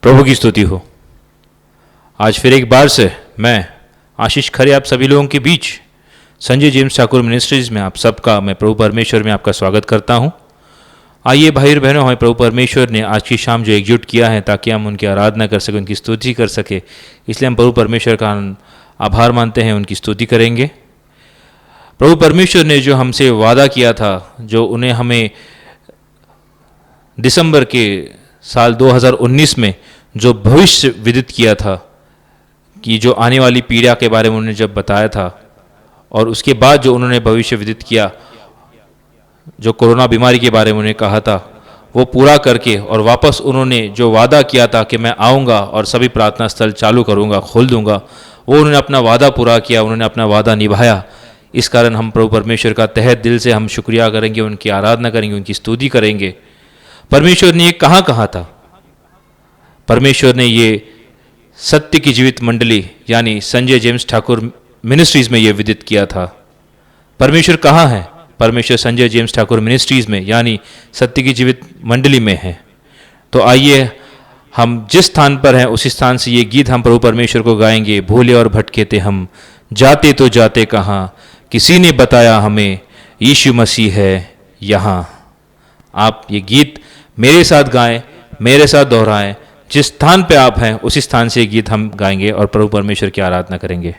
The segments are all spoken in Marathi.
प्रभु की स्तुति हो। आज फिर एक बार से मैं आशीष खरे आप सभी लोगों के बीच संजय जेम्स ठाकुर मिनिस्ट्रीज में आप सबका मैं प्रभु परमेश्वर में आपका स्वागत करता हूं। आइए भाई और बहनों, हमें प्रभु परमेश्वर ने आज की शाम जो एकजुट किया है ताकि हम उनकी आराधना कर सकें, उनकी स्तुति कर सके, इसलिए हम प्रभु परमेश्वर का आभार मानते हैं, उनकी स्तुति करेंगे। प्रभु परमेश्वर ने जो हमसे वादा किया था, जो उन्हें हमें दिसंबर के साल 2019 में जो भविष्य विदित किया था कि जो आने वाली पीड़ा के बारे में उन्होंने जब बताया था, और उसके बाद जो उन्होंने भविष्य विदित किया, जो कोरोना बीमारी के बारे में उन्हें कहा था, वो पूरा करके और वापस उन्होंने जो वादा किया था कि मैं आऊँगा और सभी प्रार्थना स्थल चालू करूँगा, खोल दूँगा, वो उन्होंने अपना वादा पूरा किया, उन्होंने अपना वादा निभाया। इस कारण हम प्रभु परमेश्वर का तहे दिल से हम शुक्रिया करेंगे, उनकी आराधना करेंगे, उनकी स्तुति करेंगे। परमेश्वर ने ये कहाँ कहा था? परमेश्वर ने ये सत्य की जीवित मंडली यानी संजय जेम्स ठाकुर मिनिस्ट्रीज में ये विदित किया था। परमेश्वर कहाँ है? परमेश्वर संजय जेम्स ठाकुर मिनिस्ट्रीज में यानी सत्य की जीवित मंडली में है। तो आइए हम जिस स्थान पर हैं उसी स्थान से ये गीत हम प्रभु परमेश्वर को गाएंगे। भूले और भटके थे हम, जाते तो जाते कहाँ, किसी ने बताया हमें यीशु मसीह है यहाँ। आप ये गीत मेरे साथ गाएं, मेरे साथ दोहराएं। जिस स्थान पे आप हैं उसी स्थान से ये गीत हम गाएंगे और प्रभु परमेश्वर की आराधना करेंगे।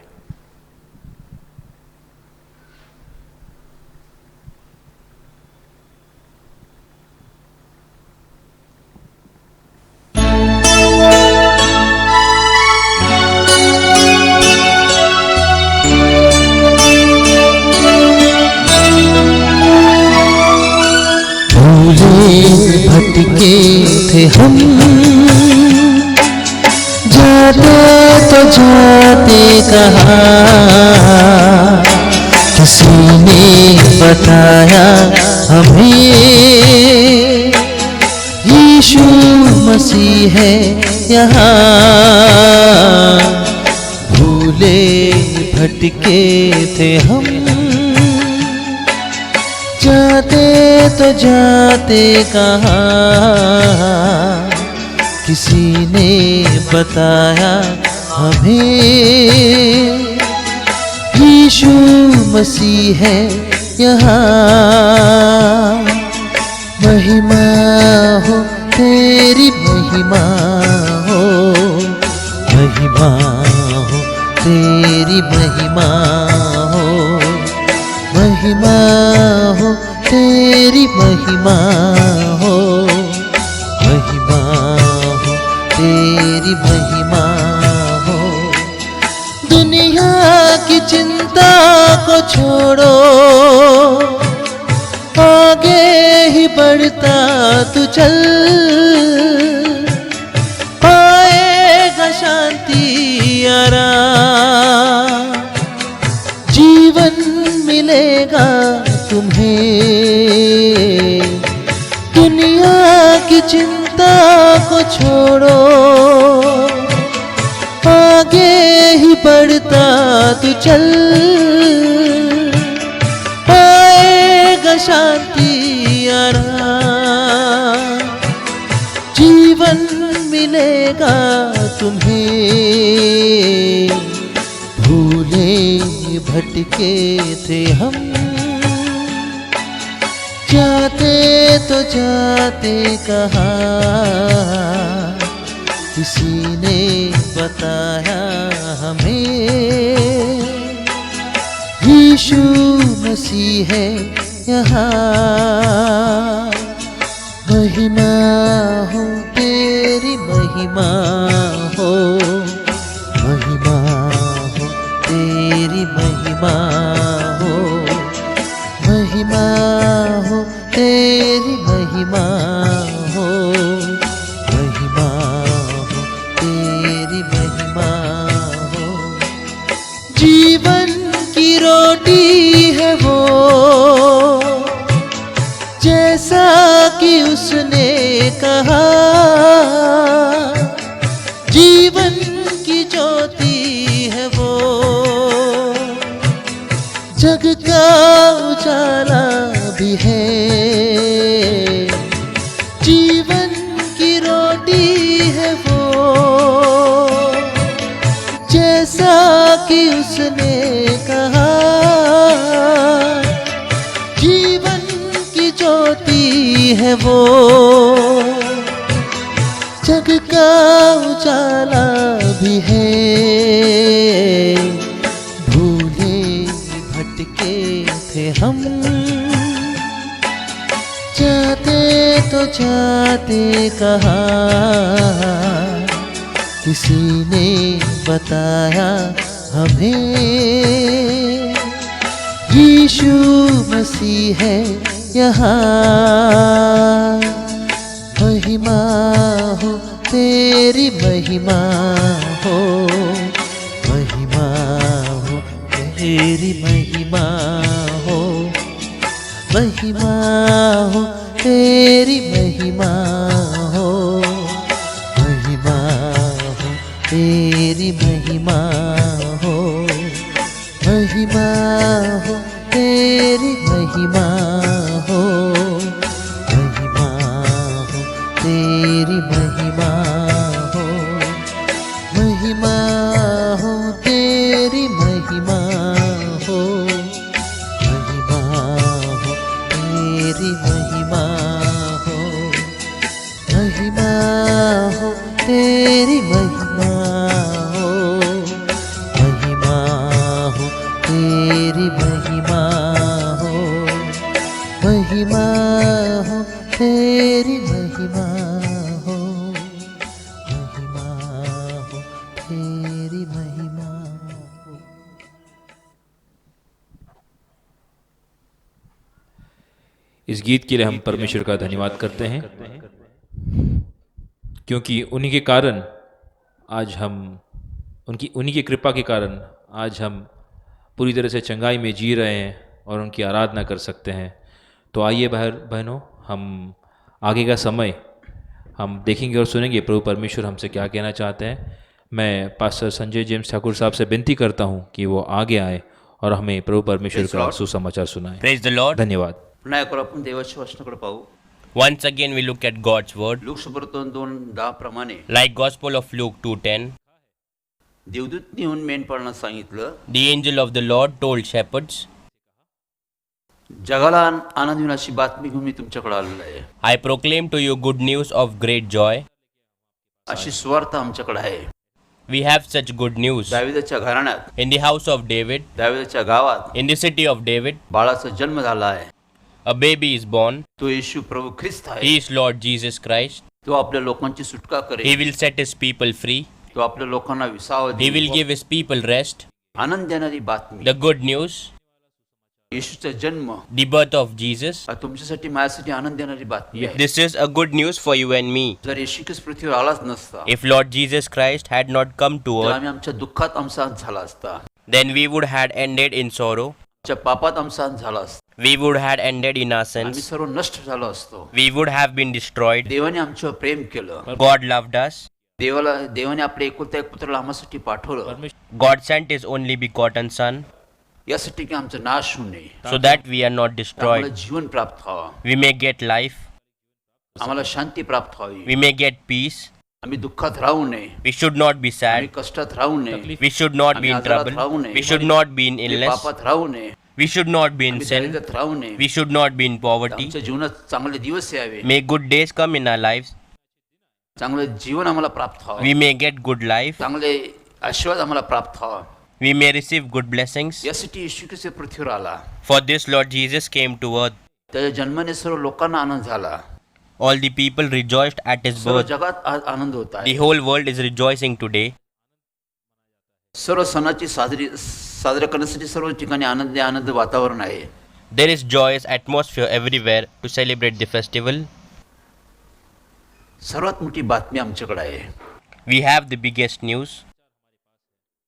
भटके थे हम, जाते तो जाते कहाँ, किसी ने बताया हमें यीशु मसीह है यहाँ। भूले भटके थे हम, जाते तो जाते कहाँ, किसी ने बताया हमें यीशु मसीह है यहाँ। महिमा हो तेरी, महिमा हो, महिमा हो तेरी, महिमा हो, महिमा हो तेरी, महिमा हो, महिमा हो तेरी, महिमा हो। दुनिया की चिंता को छोड़ो, आगे ही बढ़ता तू चल, पाएगा शांति आराम, जीवन मिलेगा तुम्हें। दुनिया की चिंता को छोड़ो, आगे ही बढ़ता तू चल, पाएगा शांति आराम, जीवन मिलेगा तुम्हें। भूले भटके थे हम, जाते तो जाते कहाँ, किसी ने बताया हमें यीशु मसीह है यहाँ। महिमा हो तेरी, महिमा हो, महिमा हो तेरी, महिमा हो, महिमा हो तेरी, महिमा हो, महिमा हो तेरी, महिमा हो। जीवन की रोटी है वो, जैसा कि उसने कहा, जीवन की ज्योति है वो, जग का उजाला भी है। जीवन की रोटी है वो, उसने कहा, जीवन की ज्योति है वो, जग का उजाला भी है। भूले भटके थे हम, जाते तो जाते कहा, किसी ने बताया हमें, यीशु मसीह है यहाँ। महिमा हो तेरी महिमा हो, महिमा हो तेरी महिमा हो, महिमा हो तेरी महिमा हो, महिमा हो तेरी महिमा हो, महिमा हो तेरी महिमा हो, महिमा हो तेरी महिमा हो, महिमा हो तेरी महिमा हो, महिमा हो तेरी महिमा हो, महिमा हो तेरी महिमा हो, महिमा हो तेरी महिमा हो, महिमा हो तेरी महिमा हो, महिमा हो तेरी महिमा हो। इस गीत के लिए हम परमेश्वर का धन्यवाद करते हैं, क्योंकि उन्हीं के कारण आज हम, उन्हीं की कृपा के कारण आज हम पूरी तरह से चंगाई में जी रहे हैं और उनकी आराधना कर सकते हैं। तो आइए बहनों, हम आगे का समय हम देखेंगे और सुनेंगे प्रभु परमेश्वर हमसे क्या कहना चाहते हैं। मैं पास्टर संजय जेम्स ठाकुर साहब से विनती करता हूं कि वो आगे आए और हमें प्रभु परमेश्वर Praise का Lord. सुसमाचार सुनाएं। Praise the Lord. धन्यवाद। पुन्हा एक आपण देवाच्या वचनाकडे पाहू. Once again we look at God's word. Luke सुबर्तन 2:10 प्रमाणे Like Gospel of Luke 2:10, देवदूतने येऊन मेंढपाळांना सांगितलं, the angel of the Lord told shepherds, जगाला आनंद होईल अशी बातमी घेऊन मी तुमच्याकडे आलेलो आहे. I proclaim to you good news of great joy. अशी सुवार्ता आमच्याकडे आहे. We have such good news. दाविदाच्या घराण्यात, In the house of David, दाविदाच्या गावात in the city of David, बाळाचा जन्म झाला आहे. a baby is born. तो येशू प्रभू ख्रिस्त आहे. He is Lord Jesus Christ. तो आपल्या लोकांची सुटका He करेल. will set his people free. तो आपल्या लोकांना विसावा He will देईल. give his people rest. आनंद देणारी बातमी, The good news, येशूचा जन्म the birth of Jesus. हा तुमच्यासाठी माझ्यासाठी आनंद देणारी बातमी आहे. This is a good news for you and me. जर येशू ख्रिस्त पृथ्वीवर आलाच नसता, If Lord Jesus Christ had not come to तर earth, आम्ही आमच्या दुःखात आमचा अंत झाला असता. then we would had ended in sorrow. आमच्या पापात आमचा अंत झाला असता. We would had ended in our आम्ही sins. सर्व नष्ट झालो असतो. We would have been destroyed. देवाने आमच्यावर प्रेम केलं. God loved us. देवाने आपले एकुलता एक पुत्राला आम्हासाठी पाठवलं, God sent his only begotten Son यासाठी की आमचा नाश होऊ नये, so that we are not आम्हाला destroyed. जीवन प्राप्त व्हावं, We may get life. आम्हाला शांती प्राप्त व्हावी, We may get peace. आम्ही दुःखात राहू नये, We should not be आम्ही sad. कष्टात राहू नये, We should not be in trouble. We should not be in आम्ही illness. पापात राहू नये, We should not be in आम्ही sin. दारिद्र्यात राहू नये. We should not be in poverty. आमच्या जीवनात चांगले दिवस यावे, May good days come in our lives. चांगलं जीवन आम्हाला प्राप्त व्हावं, We may get good life. चांगले आशीर्वाद आम्हाला प्राप्त व्हावा. We may receive good blessings. यासाठी येशू ख्रिस्त पृथ्वीवर आला. For this Lord Jesus came to earth. त्याच्या जन्माने सर्व लोकांना आनंद झाला. All the people rejoiced at his सर्व birth. जगात आज आनंद होत The आहे. whole world is rejoicing today. सर्व सणाची साजरे करण्यासाठी सर्व ठिकाणी आनंद वातावरण आहे. There is joyous atmosphere everywhere to celebrate the festival. सर्वात मोठी बातमी आमच्याकडे आहे We have the biggest news.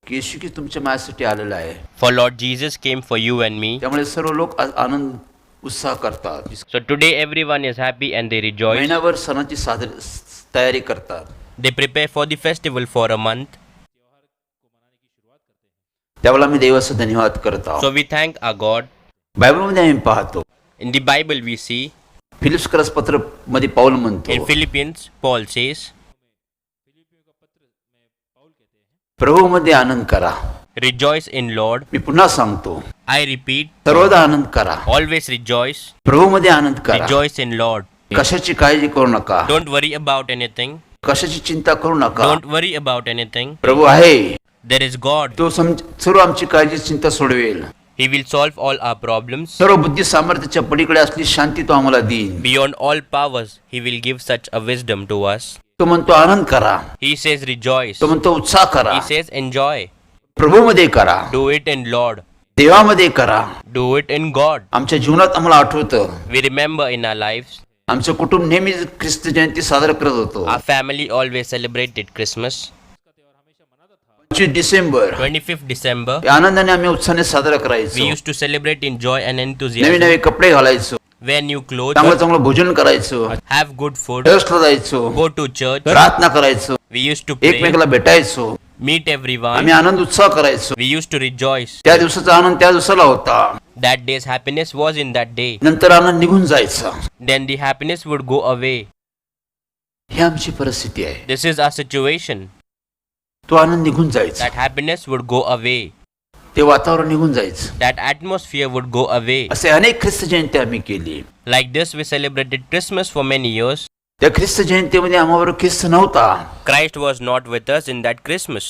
की येशू ख्रिस्त तुमच्या माझ्यासाठी आलेला आहे. For Lord Jesus came for you and me. त्यामुळे सर्व लोक आज आनंद उत्साह करतात. So today everyone is happy and they rejoice. महिनाभर सणाची तयारी करतात. They prepare for the festival for a month. त्यावेळेला मी देवाचा धन्यवाद करत आहोत. So we thank our God. बायबलमध्ये आम्ही पाहतो, In the Bible we see, फिलिप्सकरस पत्र मध्ये पाऊल in म्हणतो, Philippians, Paul says, प्रभूमध्ये आनंद करा. Rejoice in Lord. मी पुन्हा सांगतो, I repeat, सर्वदा आनंद करा, always rejoice. प्रभूमध्ये आनंद करा, Rejoice in Lord. कशाची काळजी करू नका, Don't worry about anything. कशाची चिंता करू नका. Don't worry about anything. प्रभू आहे, There is God. तो सर्व आमची काळजी चिंता सोडवेल. He will solve all our problems. सर्व बुद्धी सामर्थ्याच्या पलीकडे असली शांती तो आम्हाला देईल. Beyond all powers, He will give such a wisdom to us. तो म्हणतो आनंद करा, He says rejoice. तो म्हणतो उत्साह करा, He says enjoy. प्रभूमध्ये करा, Do it in Lord. देवामध्ये करा. Do it in God. आमच्या जीवनात आम्हाला आठवतं, We remember in our lives, आमचं कुटुंब नेहमीच ख्रिस्त जयंती साजरा करत होतो. our family always celebrated Christmas. 25 December 25th December, या आनंदाने आम्ही उत्साहाने साजरा we करायचो. used to celebrate in joy and Naveen enthusiasm. नवे कपडे घालायचो, Wear new clothes, चांगलं चांगलं भोजन करायचो, have good food, चर्चला जायचो, go to church. प्रार्थना करायचो, We used to pray, एकमेकाला भेटायचो, meet everyone. आम्ही आनंद उत्साह करायचो. We used to rejoice. त्या दिवसाचा आनंद त्या दिवसाला होता. That day's happiness was in that day. नंतर आनंद निघून जायचा. Then the happiness would go away. ही आमची परिस्थिती आहे. This is our situation. तो आनंद निघून जायचा, That happiness would go away. ते वातावरण निघून जायचं. That atmosphere would go away. असे अनेक ख्रिस्त जयंती आम्ही केली. Like this, we celebrated Christmas for many years. त्या ख्रिस्त जयंतीमध्ये आम्हाबरोबर ख्रिस्त नव्हता. Christ was not with us in that Christmas.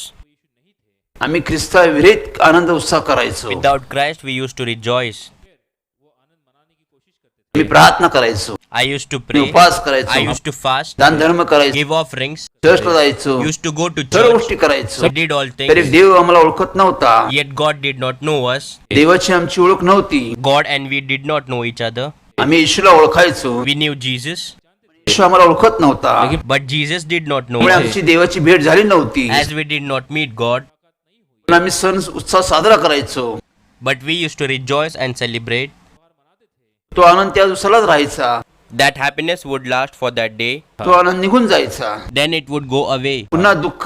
आम्ही ख्रिस्ताविरहित आनंद उत्साह करायचो. Without Christ, we used to rejoice. मी प्रार्थना करायचो, I used to me pray. उपवास I करायचो, used to fast, दान धर्म करायचो, give offerings, चर्चला जायचो, used to go to सर्व church. गोष्टी करायचो. We did all तरी things. देव आम्हाला ओळखत नव्हता. Yet God did not know us. देवाची आमची ओळख नव्हती. God and we did not know each other. आम्ही येशूला ओळखायचो, We knew Jesus, येशू आम्हाला ओळखत नव्हता. but Jesus did not know त्यामुळे us. आमची देवाची भेट झाली नव्हती. As we did not meet God, पण आम्ही सण उत्साह साजरा करायचो. but we used to rejoice and celebrate. तो आनंद त्या दिवसालाच राहायचा. That happiness would last for that day. तो आनंद निघून जायचा. Then it would go away. पुन्हा दुःख,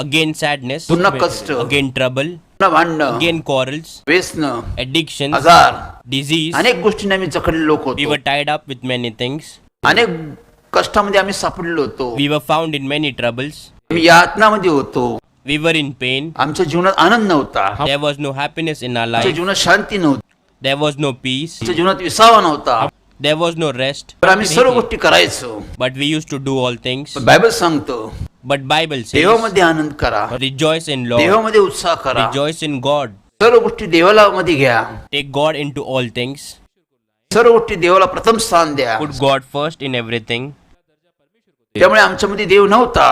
Again sadness, पुन्हा कष्ट, again trouble, पुन्हा भांडणं, again quarrels, व्यसन, addictions, आजार, disease. अनेक गोष्टींनी आम्ही जखडलेलो लोक We होतो. were tied up with many things. अनेक कष्टामध्ये आम्ही सापडलो होतो. We were found in many troubles. आम्ही यातनामध्ये होतो. We were in pain. आमच्या जीवनात आनंद नव्हता. There was no happiness in our आमच्या life. जीवनात शांती नव्हती. There was no peace. आमच्या जीवनात विसावा नव्हता. There was no rest. तर आम्ही सर्व गोष्टी करायचो. But we used to do all things. पण बायबल सांगतो, But Bible says, देवामध्ये आनंद करा, rejoice in Lord. देवामध्ये उत्साह करा, Rejoice in God. सर्व गोष्टी देवाला मध्ये घ्या, Take God into all things. सर्व गोष्टी देवाला प्रथम स्थान द्या. Put God first in everything. त्यामुळे आमच्यामध्ये देव नव्हता.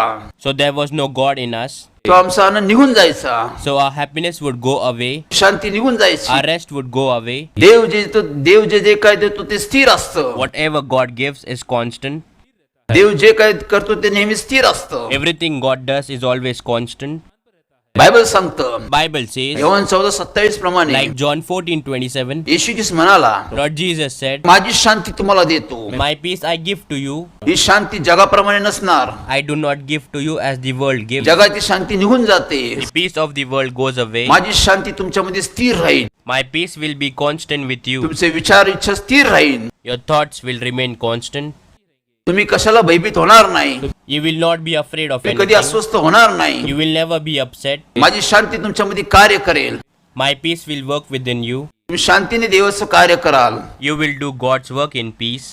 So there was no God in us. तो आमचा आनंद निघून जायचा, So our happiness would go away. शांती निघून जायची. Our rest would go away. देव जे काय देतो ते स्थिर असतं. Whatever God gives is constant. देव जे काय करतो ते नेहमी स्थिर असतं. Everything God does is always constant. Bible सांगतं, Bible says, योहान 14:27 प्रमाणे like John 14:27, येशू ख्रिस्त म्हणाला, Lord Jesus said, माझी शांती तुम्हाला देतो. My peace I give to you. ही शांती जगाप्रमाणे नसणार. I do not give to you as the world gives. जगाची शांती निघून जाते. The peace of the world goes away. माझी शांती तुमच्यामध्ये स्थिर राहील. My peace will be constant with you. तुमचे विचार इच्छा स्थिर राहील. Your thoughts will remain constant. तुम्ही कशाला भयभीत होणार नाही. You will not be afraid of तुम्ही कधी anything. अस्वस्थ होणार नाही. You will never be upset. माझी शांती तुमच्यामध्ये कार्य करेल. My peace will work within you. तुम्ही शांतीने देवाचं कार्य कराल. You will do God's work in peace.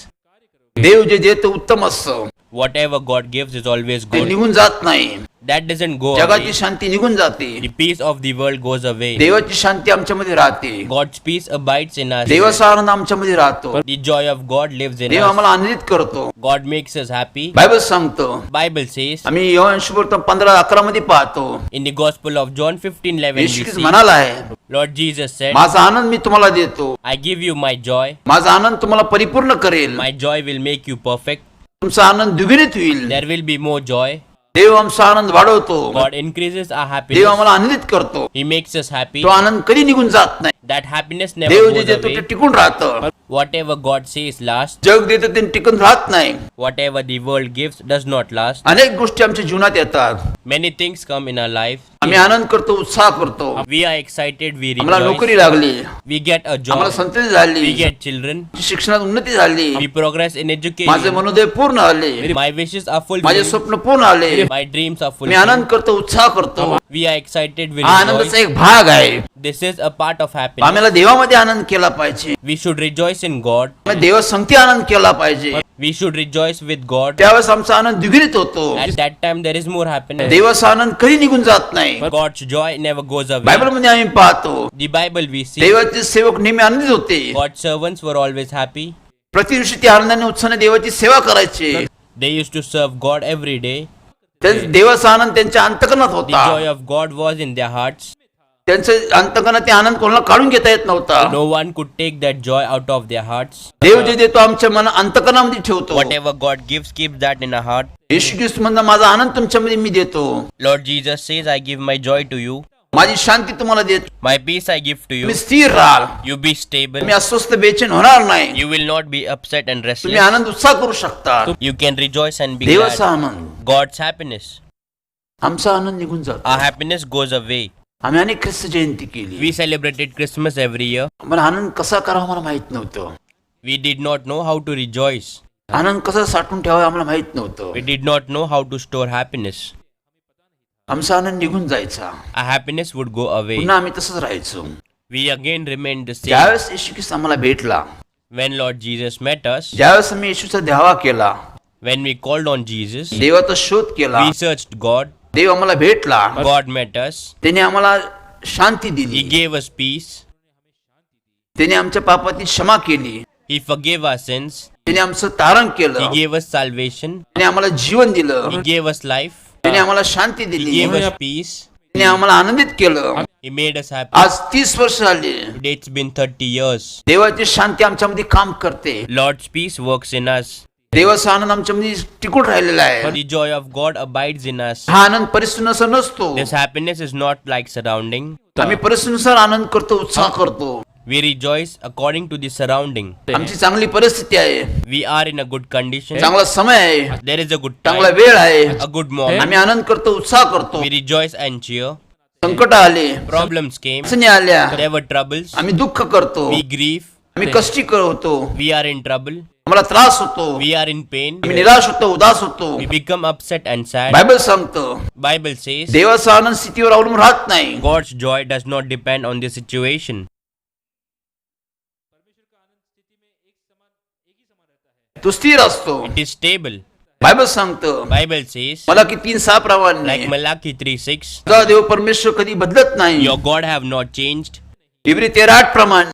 देव जे देतो उत्तम असतं, Whatever God gives is always ते good. निघून जात नाही. That doesn't go जगाची away. शांती निघून जाते. The peace of the world goes away. देवाची शांती आमच्यामध्ये राहते. God's peace abides in us. देवाचा आनंद आमच्यामध्ये राहतो. The joy of God lives in Dev us. आम्हाला आनंदित करतो. God makes us happy. Bible सांगतो, Bible says आम्ही योहान सुसमाचार 15:11 मध्ये पाहतो, in the Gospel of John 15:11 Yeshu we Christ see, म्हणाला आहे, Lord Jesus said, माझा आनंद मी तुम्हाला देतो. I give you my joy. माझा आनंद तुम्हाला परिपूर्ण करेल. My joy will make you perfect. तुमचा आनंद द्विगुणित होईल. There will be more joy. देव आमचा आनंद वाढवतो. God increases our Dev happiness. आम्हाला आनंदित करतो. He makes us happy. तो आनंद कधी निघून जात नाही. That happiness never देव जे goes देतो ते away. टिकून राहतं. Whatever God says lasts. जग देतं ते टिकून राहत नाही. Whatever the world gives does not last. अनेक गोष्टी आमच्या जीवनात येतात. Many things come in our life. आम्ही आनंद करतो, उत्साह करतो. We are excited, we आम्हाला नोकरी rejoice. लागली, We get a आम्हाला job. संतती We झाली, get children. शिक्षणात उन्नती झाली, We progress in माझे education. मनोदय पूर्ण आले, My wishes are माझे fulfilled. स्वप्न पूर्ण आले. My dreams are me Anand fulfilled. करतो, उत्साह करतो. We are excited, we हा आनंदाचा rejoice. एक भाग आहे. This is a part of happiness. आम्हाला देवामध्ये आनंद केला पाहिजे. We should rejoice in God. आम्ही देवासंगती आनंद केला पाहिजे. We should rejoice with God. त्यावेळेस आमचा आनंद द्विगुणित होतो. At that time there is more happiness. देवाचा आनंद कधी निघून जात नाही. God's joy never goes away. बायबलमध्ये आम्ही पाहतो, The Bible we see. देवाचे सेवक नेहमी आनंदित होते. God's servants were always happy. प्रति दिवशी ते आनंदाने उत्साहाने देवाची सेवा करायचे. They used to serve God every day. देवाचा आनंद त्यांच्या अंतकरणात The होता. joy of God was in their hearts. त्यांचं अंतकरणात ते आनंद कोणाला काढून घेता येत नव्हता. No one could take that joy out of their hearts. देव जे देतो आमच्या मना अंतकरणामध्ये ठेवतो. Whatever God gives, keep that in our heart. येशू ख्रिस्त म्हणता, माझा आनंद तुमच्यामध्ये मी देतो, Lord Jesus says, I give my joy to you. माझी शांती तुम्हाला देतो. My peace I give to you. तुम्ही स्थिर राहाल, You be stable. तुम्ही अस्वस्थ बेचैन होणार नाही. You will not be upset and तुम्ही restless. आनंद उत्साह करू शकता. You can rejoice and be देवाचा glad. आनंद, God's happiness. आमचा आनंद निघून जातो. Our happiness goes away. आम्ही अनेक ख्रिस्त जयंती केली. We celebrated Christmas every year. मला आनंद कसा करावा मला माहित नव्हतं. We did not know how to rejoice. आनंद कसा साठवून ठेवावा आम्हाला माहित नव्हतं. We did not know how to store happiness. आमचा आनंद निघून जायचा, Our happiness would go away. पुन्हा आम्ही तसंच राहायचो. We again remained the same. ज्यावेळेस येशू ख्रिस्त आम्हाला भेटला, When Lord Jesus met us, ज्यावेळेस आम्ही येशूचा ध्यावा केला, when we called on Jesus, देवाचा शोध केला, we searched God. देव आम्हाला भेटला, God met us. त्याने आम्हाला शांती He दिली, gave us peace. त्याने आमच्या पापाची क्षमा केली, He forgave our sins. त्याने आमचं तारण He केलं, gave us salvation. त्याने आम्हाला जीवन दिलं, He gave us life. त्याने आम्हाला शांती He दिली, gave us peace. त्याने आम्हाला आनंदित केलं. He made us happy. आज 30 वर्ष झाली, Today it's been 30 years. देवाची शांती आमच्यामध्ये काम करते. Lord's peace works in us. देवाचा आनंद आमच्यामध्ये टिकून राहिलेला आहे. The joy of God abides in us. हा आनंद परिस्थितीनुसार नसतो. This happiness is not like surrounding. आम्ही परिस्थितीनुसार आनंद करतो, उत्साह करतो. We rejoice according to the surrounding. आमची चांगली परिस्थिती आहे, We are in a good condition. चांगला समय आहे, There is a good चांगला time, वेळ आहे. a good moment. आम्ही आनंद करतो, उत्साह करतो. We rejoice and cheer. संकट आले, Problems came. अडचणी आल्या, There were troubles. आम्ही दुःख करतो, We grieve. आम्ही कष्टी होतो, We are in trouble. आम्हाला त्रास होतो, We are in pain. आम्ही निराश होतो, उदास होतो. We become upset and sad. Bible सांगतो, Bible says देवाचा आनंद स्थितीवर अवलंबून राहत नाही. God's joy does not depend on the situation. तो स्थिर असतो. It is stable. बायबल सांगतो, Bible says, मला की 3:6 प्रमाणे like Malachi 3:6, तुझा देव परमेश्वर कधी बदलत नाही. your God have not changed. इब्री 13:8 प्रमाणे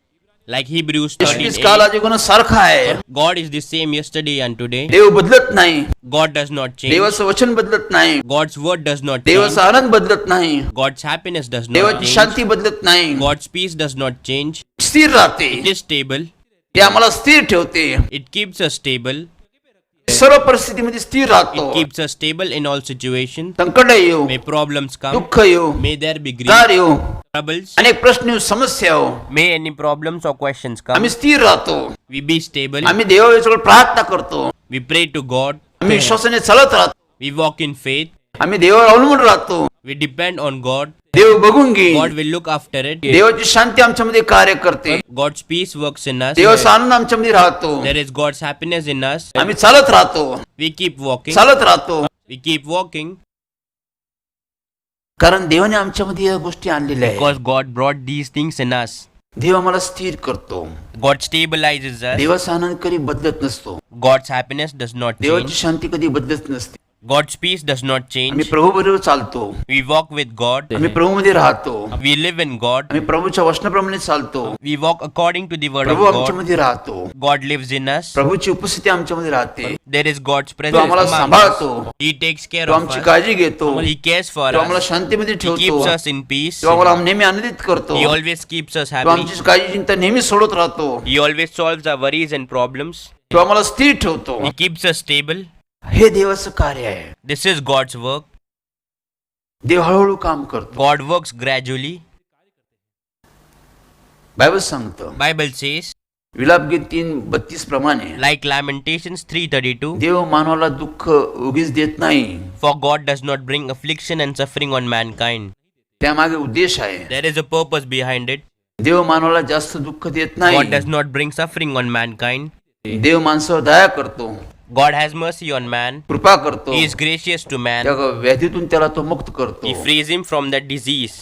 Like Hebrews येशू ख्रिस्त 13:8, काल आज गुण सारखा आहे. God is the same yesterday and today. देव बदलत नाही, God does not change. देवाचं वचन बदलत नाही, God's word does not change. देवाचा आनंद बदलत नाही, God's happiness does not देवाची change. शांती बदलत नाही, God's peace does not change. स्थिर राहते. It is stable. ते आम्हाला स्थिर ठेवते. It keeps us stable. सर्व परिस्थितीमध्ये स्थिर राहतो. It keeps us stable in all situations. संकट येऊ, May problems come. दुःख येऊ, May there be grief, car येऊ, troubles. अनेक प्रश्न येऊ, समस्या येऊ, May any problems or questions come. आम्ही स्थिर राहतो. We be stable. आम्ही देवाजवळ प्रार्थना करतो. We pray to God. आम्ही विश्वासाने चालत राहतो. We walk in faith. आम्ही देवावर अवलंबून राहतो. We depend on God. देव बघून घे. God will look after it. देवाची शांती आमच्यामध्ये कार्य करते. God's peace works in us. देवाचा आनंद आमच्यामध्ये राहतो. There is God's happiness in us. आम्ही चालत राहतो, We keep walking. चालत राहतो, We keep walking कारण देवाने आमच्यामध्ये या गोष्टी आणलेल्या आहेत. because God brought these things in us. देव आम्हाला स्थिर करतो. God stabilizes us. देवाचा आनंद कधी बदलत नसतो. God's happiness does not देवाची change. शांती कधी बदलत नसते. God's peace does not आम्ही change. प्रभू बरोबर चालतो, We walk with God. आम्ही प्रभूमध्ये राहतो, We live in God. आम्ही प्रभूच्या वचनाप्रमाणे चालतो. We walk according to the word of Prabhu God. आमच्यामध्ये राहतो, God lives in us. प्रभूची उपस्थिती आमच्यामध्ये राहते. There is God's तो presence आम्हाला among us. सांभाळतो, He takes care तो of आमची us. काळजी घेतो, He cares for तो आम्हाला us. शांतीमध्ये He ठेवतो, keeps us in peace. तो आम्हाला नेहमी आनंदित करतो, He always keeps us तो happy. आमची काळजी चिंता नेहमी सोडत राहतो, He always solves our worries and problems. तो आम्हाला स्थिर ठेवतो. He keeps us stable. हे देवाचं कार्य आहे. This is God's work. देव हळूहळू काम करतो. God works gradually. बायबल सांगतो, Bible says, विलापगीत 3:32 प्रमाणे Like Lamentations 3:32, देव मानवाला दुःख उगीच देत नाही. for God does not bring affliction and suffering on mankind. त्यामागे उद्देश आहे. There is a purpose behind it. देव मानवाला जास्त दुःख देत God नाही. does not bring suffering on mankind. देव माणसावर दया करतो, God has mercy on man. कृपा करतो. He is gracious to man. त्या व्याधीतून त्याला तो मुक्त करतो. He frees him from that disease.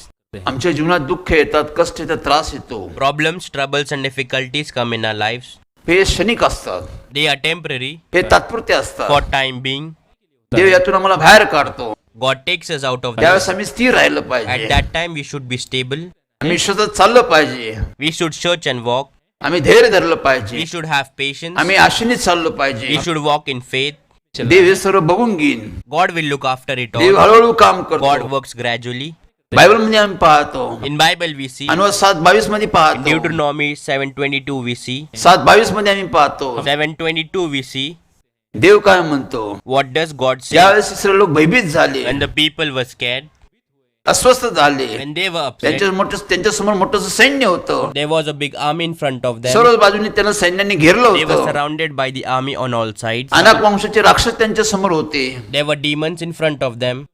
आमच्या जीवनात दुःख येतात, कष्ट येतात, त्रास येतो. Problems, troubles and difficulties come in our lives. हे क्षणिक असतात, They are temporary, हे तात्पुरते असतात. for time being. देव यातून आम्हाला बाहेर काढतो. God takes us out of त्यावेळेस this. आम्ही स्थिर राहिलं At पाहिजे. that time we should be stable. आम्ही शोधत चाललं पाहिजे. We should search and walk. आम्ही धैर्य धरलं पाहिजे. We should have patience. आम्ही आशेने चाललो We पाहिजे. should walk in faith. देव हे सर्व बघून घेईन. God will look after it Dev all. हळूहळू काम God करतो. works gradually. बायबल मध्ये आम्ही पाहतो, In Bible we see. अनुवाद 7:22 मध्ये In पाहतो, Deuteronomy 7:22 we see. 7:22 मध्ये आम्ही पाहतो 7:22 we see. देव काय म्हणतो. What does God say? ज्यावेळेस इस्रायल लोक भयभीत झाले, When the people were scared, अस्वस्थ झाले, when they were upset, त्यांच्या समोर मोठं सैन्य होतं. there was a big army in front of them. सर्व बाजूने त्यांना सैन्याने घेरलं They were होतं. surrounded by the army on all sides. अनाक वंशाचे राक्षस त्यांच्या समोर होते. There were demons in front of them.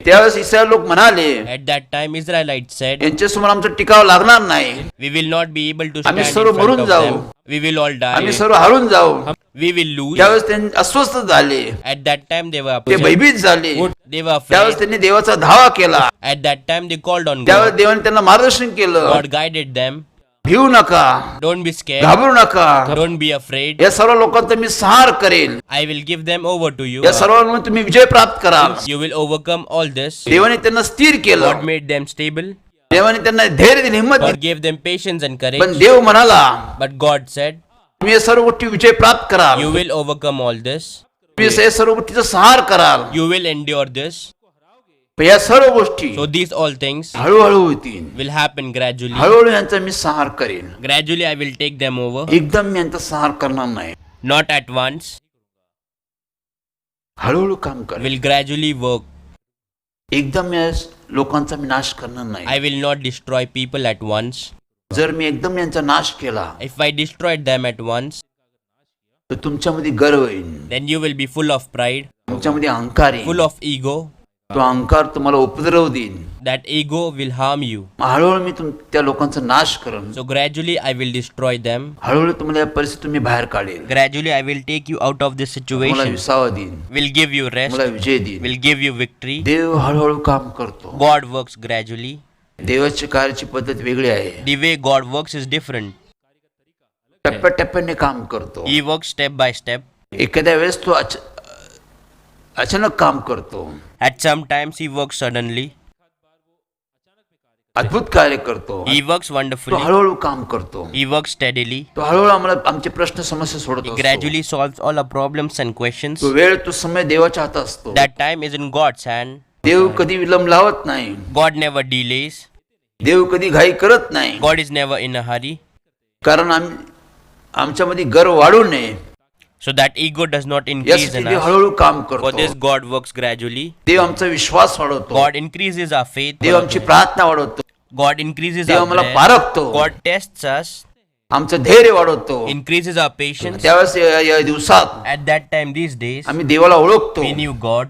त्यावेळेस इस्रायल लोक म्हणाले, At that time Israelites said, यांच्या समोर आमचं टिकाव लागणार नाही. we will not be able to आम्ही stand सर्व in front मरून of जाऊ. them. We will all die. आम्ही सर्व हारून जाऊ. We will lose. त्यावेळेस त्यांनी अस्वस्थ झाले, At that time they were ते upset. भयभीत झाले. They were त्यावेळेस afraid. त्यांनी देवाचा धावा केला. At that time they called on त्यावेळेस God. देवाने त्यांना मार्गदर्शन केलं. God guided them. भिवू नका, Don't be scared. घाबरू नका. Don't be afraid. या सर्व लोकांचा मी संहार करेन. I will give them over to you. या सर्वांवर तुम्ही विजय प्राप्त कराल. You will overcome all this. देवाने त्यांना स्थिर God केलं. made them stable. देवाने त्यांना धैर्य दिली, हिंमत God दिली. gave them patience and पण courage. देव म्हणाला, But God said, तुम्ही या सर्व गोष्टी विजय प्राप्त कराल. you will overcome all this. तुम्ही या सर्व गोष्टीचा संहार कराल. You will endure this. पण या सर्व गोष्टी So these all things हळूहळू होतील. will happen gradually. हळूहळू यांचा मी संहार करेन. Gradually I will take them over. एकदम मी यांचा संहार करणार नाही. Not at once. हळूहळू काम करेन. Will gradually work. एकदम या लोकांचा मी नाश करणार नाही. I will not destroy people at once. जर मी एकदम यांचा नाश केला If I destroyed them at once, तर तुमच्यामध्ये गर्व येईल, then you will be full of pride, तुमच्यामध्ये अहंकार येईल. full of ego. तो अहंकार तुम्हाला उपद्रव देईल. That ego will harm you. हळूहळू मी त्या लोकांचा नाश करेन. So gradually I will destroy them. हळूहळू तुम्हाला या परिस्थितीतून मी बाहेर काढेन. Gradually I will take you out of this तुम्हाला situation. विसावा देईन, Will give you rest. तुम्हाला विजय देईन. Will give you victory. देव हळूहळू काम करतो. God works gradually. देवाची कार्याची पद्धत वेगळी आहे. The way God works is different. टप्प्याटप्प्याने काम करतो. He works step by step. एखाद्या वेळेस तो अचानक काम करतो. At some times he works suddenly. अद्भुत कार्य करतो. He works तो wonderfully. हळूहळू काम करतो. He works steadily. तो हळूहळू आम्हाला आमचे प्रश्न समस्या He सोडतो. gradually solves all our problems and questions. तो वेळ तो समय देवाच्या हातात असतो. That time is in God's hand. देव कधी विलंब लावत नाही. God never delays. देव कधी घाई करत नाही. God is never in a hurry. कारण आमच्यामध्ये गर्व वाढू नये So that ego does not increase यासाठी in देव us. हळूहळू काम For this करतो. God works gradually. देव आमचा विश्वास वाढवतो. God increases our faith. देव आमची प्रार्थना वाढवतो. God increases देव our आम्हाला prayer. पारखतो. God tests us. आमचं धैर्य वाढवतो. Increases our patience. त्यावेळेस या दिवसात At that time, these days, आम्ही देवाला ओळखतो. we knew God.